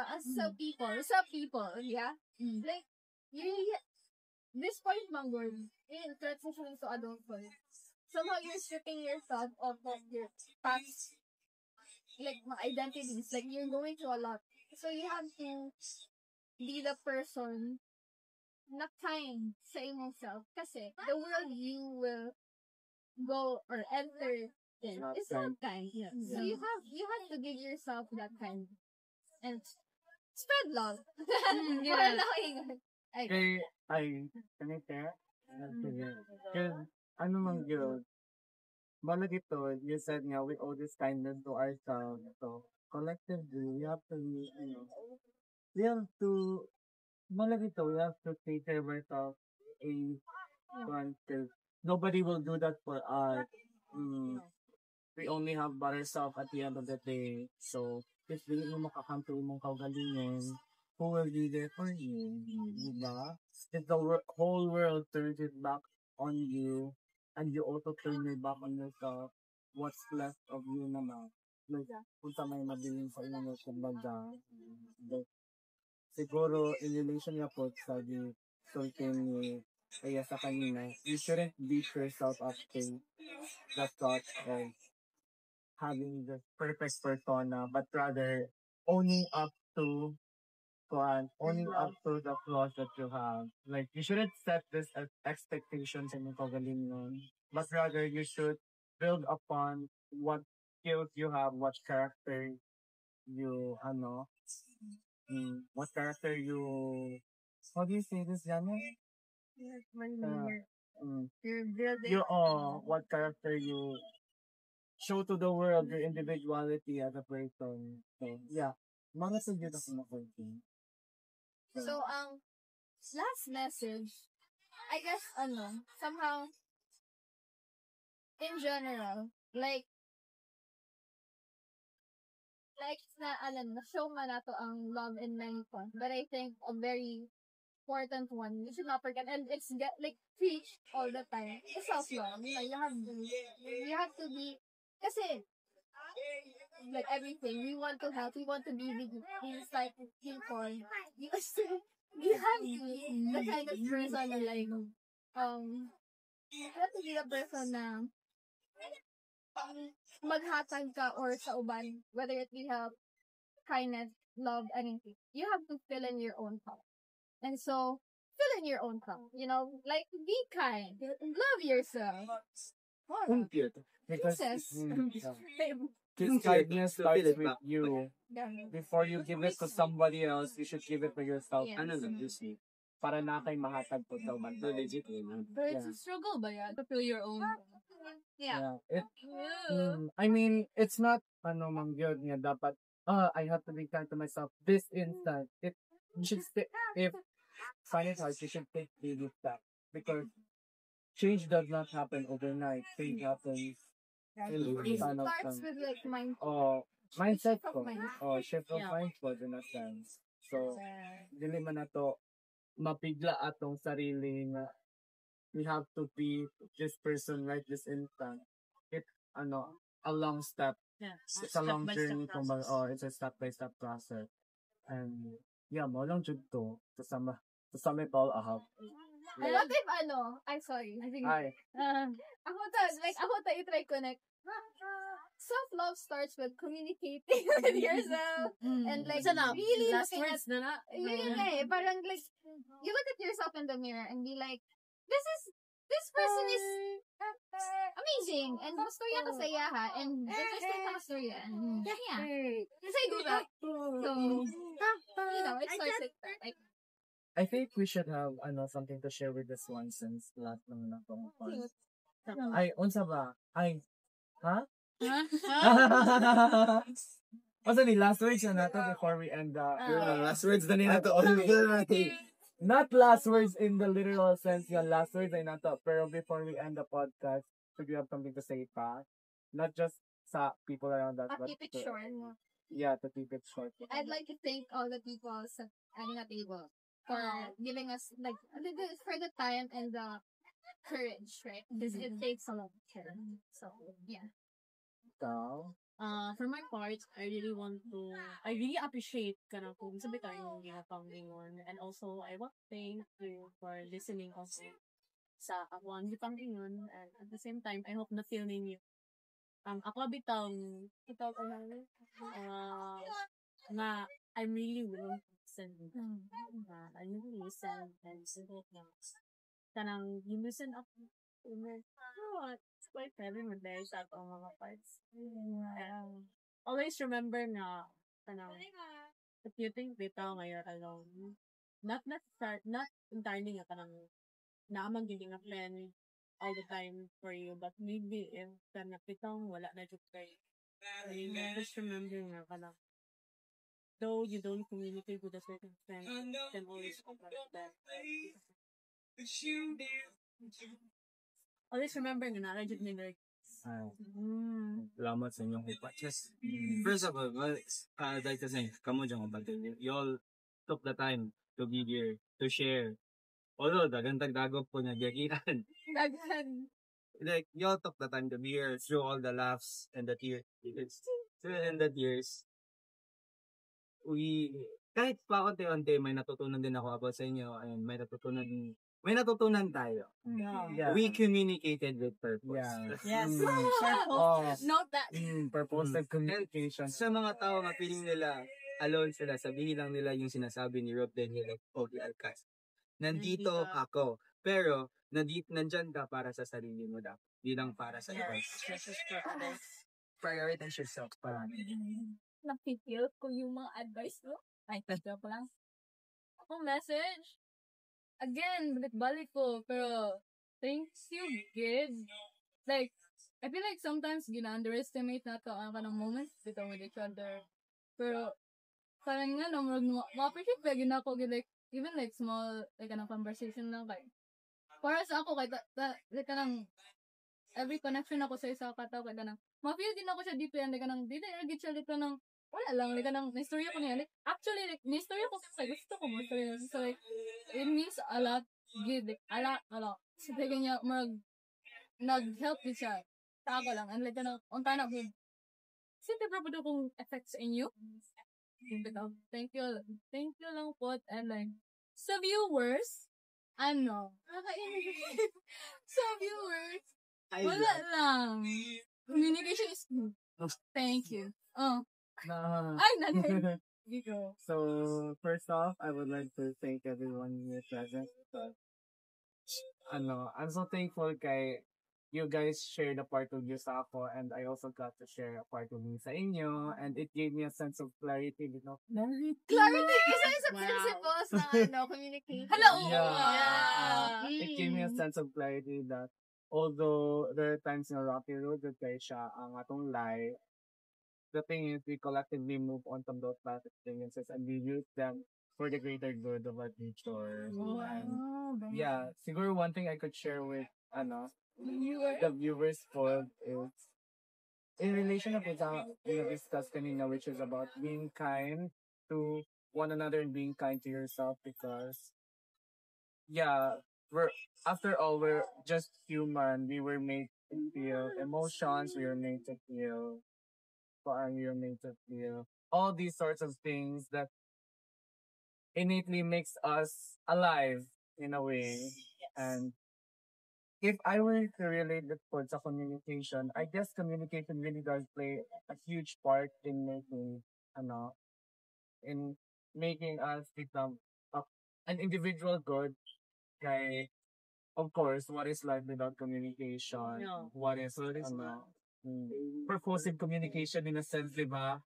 people, yeah? Like, you, this point, manggod, in transitioning to adulthood, somehow you're stripping yourself of like your past, like my identities, like you're going through a lot. So you have to be the person na kind sa imong self kasi the world you will go or enter in is not kind. Yeah. So you have to give yourself that kind and spread love. Yeah. Kay, kanite, kaya, ano mang yun, malag ito, you said nga, we owe this kindness to ourselves. So, collectively, we have to, malag ito, we have to take care of ourselves because nobody will do that for us. We only have but ourselves at the end of the day. So, if hindi mo makakampi mong kaugalingan, who will be there for you? Diba? If the whole world turns it back on you, and you also turn your back on yourself, what's left of you naman? Like, punta may mabiling sa inyo, kumbaga. But, siguro, in relation niya po, sabi, something ni, kaya sa kanina, you shouldn't beat yourself up to the thought of having the perfect persona, but rather, owning up to the flaws that you have. Like, you shouldn't set this as expectations in yung kagalingon, but rather you should build upon what skills you have, what character you, how do you say this, Jana? What character you show to the world, your individuality as a person. So, yeah. Mga sugyo na kumakunti. So, last message, I guess, somehow, in general, like, na-show man nato ang love in many forms, but I think a very important one, you should not forget, and it's like, preach all the time, is self-love. You have to be, kasi, like everything, we want to help, we want to be these type of people. You have to be the kind of person na like, you have to be the person na maghatag ka or sa uban, whether it be help, kindness, love, anything. You have to fill in your own cup. And so, fill in your own cup, like, be kind, love yourself. Because Just kindness starts feel it with back. you. Before you give it to somebody else, you should give it to yourself. Yes. Ano lang, just see. Para na kay mahatag po daw man. No, legit yun. But it's Yeah. a struggle ba yan? To feel your own. Yeah. I mean, it's not, mang yun nga, dapat, I have to be kind to myself this instant. You should if find it hard, you should take baby steps. Because change does not happen overnight. Change happens. It starts with like Mindset Shift of ko. mindset. Shift of mindset in a sense. So, dili man na to mapigla atong sarili nga we have to be this person right this instant. It's a long step. Yeah. It's a long journey kumbaga. It's a step-by-step process. And yeah, mo lang jud to sum it all up. What if I'm sorry. Ay, Ako ta i-try connect. Self-love starts with communicating with yourself. And like, really last looking words na na. yun nga parang like, you look at yourself in the mirror and be like, this person is amazing. And mastorya ka sa iya ha. And interesting ka mastorya. Yeah. Kasi I do that. So, it starts like that. Like, I think we should have something to share with this one since last naman na itong part. Ay, unsa ba? Ay, ha? What's the last words na nato before we end Last words na nila to all. Not last words in the literal sense yung last words ay nato. Pero before we end the podcast, should you have something to say pa? Not just sa people around us, but Keep it to- short. Yeah, to keep it short. I'd like to thank all the people sa Alina Table for giving us like for the time and the courage, right? Because it takes a lot of care. So yeah. Ikaw? For my part, I really appreciate kung sabi tayo yung ginapanglingon. And also, I want to thank you for listening also sa ako ang gipanglingon. And at the same time, I hope na feel ninyo. Ako bitang, nga, I'm really willing to listen. I really listen and hope na kanang you listen up. It's quite heavy with there sa akong mga parts. Always remember na kanang if you think bitaw nga you're alone, not entirely nga kanang naamang giving a friend all the time for you, but maybe if kanang bitaw wala na jud kay just remember nga kanang though you don't communicate with a certain friend, you can always contact them. Always remember nga na jud ni Lord. Salamat sa inyong upatches. First of all, I'd like to say, kamo dyan about it. You all took the time to be here, to share. Although, dagdag-dagog po na gagitan. Daghan. Like, you all took the time to be here through all the laughs and the tears. And the tears. Kahit pa konti-unti, may natutunan din ako about sa inyo and may natutunan tayo. Yeah. We communicated with purpose. Yeah. Yes. Note that. Purposive communication. Sa mga tao na feeling nila alone sila, sabihin lang nila yung sinasabi ni Rob Daniel at Ogie Alcaz. Nandito ako. Pero, nandyan ka para sa sarili mo dapat. Hindi lang para sa iba. Prioritize yourself. Napipil ko yung mga advice mo. Ay, joke lang. Ako message. Again, balik ko. Pero, thanks you, kids. Like, I feel like sometimes gina-underestimate nato ang kanang moments dito with each other. Pero, parang nga, ma-appreciate ba yun ako, like, even like small, like, kanang conversation lang, like, para sa ako, like, like, kanang, every connection ako sa isa katao, like, kanang, ma-feel din ako siya deeply, and like, kanang, di na nag-get siya, like, kanang, wala lang, like, kanang, na-story ko niya, like, actually, like, na-story ako kasi, gusto ko mo, so, like, it means a lot, good, like, a lot. So, like, kanya, nag-help din siya, sa ako lang, and like, kanang, unta na, good, simple proper kong effects sa inyo, thank you lang po, and like, sa viewers, sa viewers, wala lang, communication is good, thank you, So, first off, I would like to thank everyone here present. I'm so thankful kay you guys shared a part of you sa ako, and I also got to share a part of me sa inyo, and it gave me a sense of clarity, Clarity! Isa sa principles ng communication. hello, It gave me a sense of clarity that although there are times in a rocky road that kay siya ang atong life, the thing is we collectively move on from those past experiences and we use them for the greater good of our future. And yeah, siguro one thing I could share with the viewers for is in relation with what we discussed kanina, which is about being kind to one another and being kind to yourself, because we're just human. We were made to feel emotions, we were made to feel all these sorts of things that innately makes us alive in a way. And if I were to relate this towards a communication, I guess communication really does play a huge part in making us become an individual good. Kay, of course, what is life without communication? No. What is purposive communication in a sense, diba?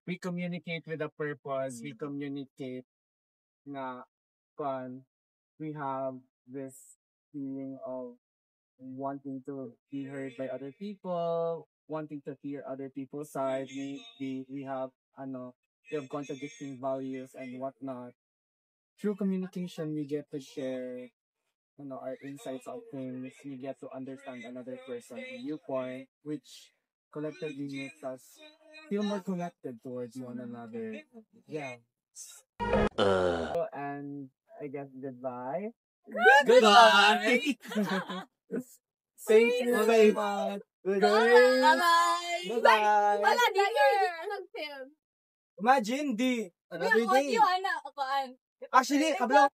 We communicate with a purpose. We communicate na we have this feeling of wanting to be heard by other people, wanting to hear other people's side. We have contradicting values and whatnot. through communication, we get to share, our insights on things. We get to understand another person's viewpoint, which collectively makes us feel more connected towards one another. Yeah. And I guess goodbye. Goodbye! Thank you very much. Goodbye. Bye-bye. Wala, di ka nag-film. Imagine, di. Another Yung audio, day. ana, apaan? Actually, kablo,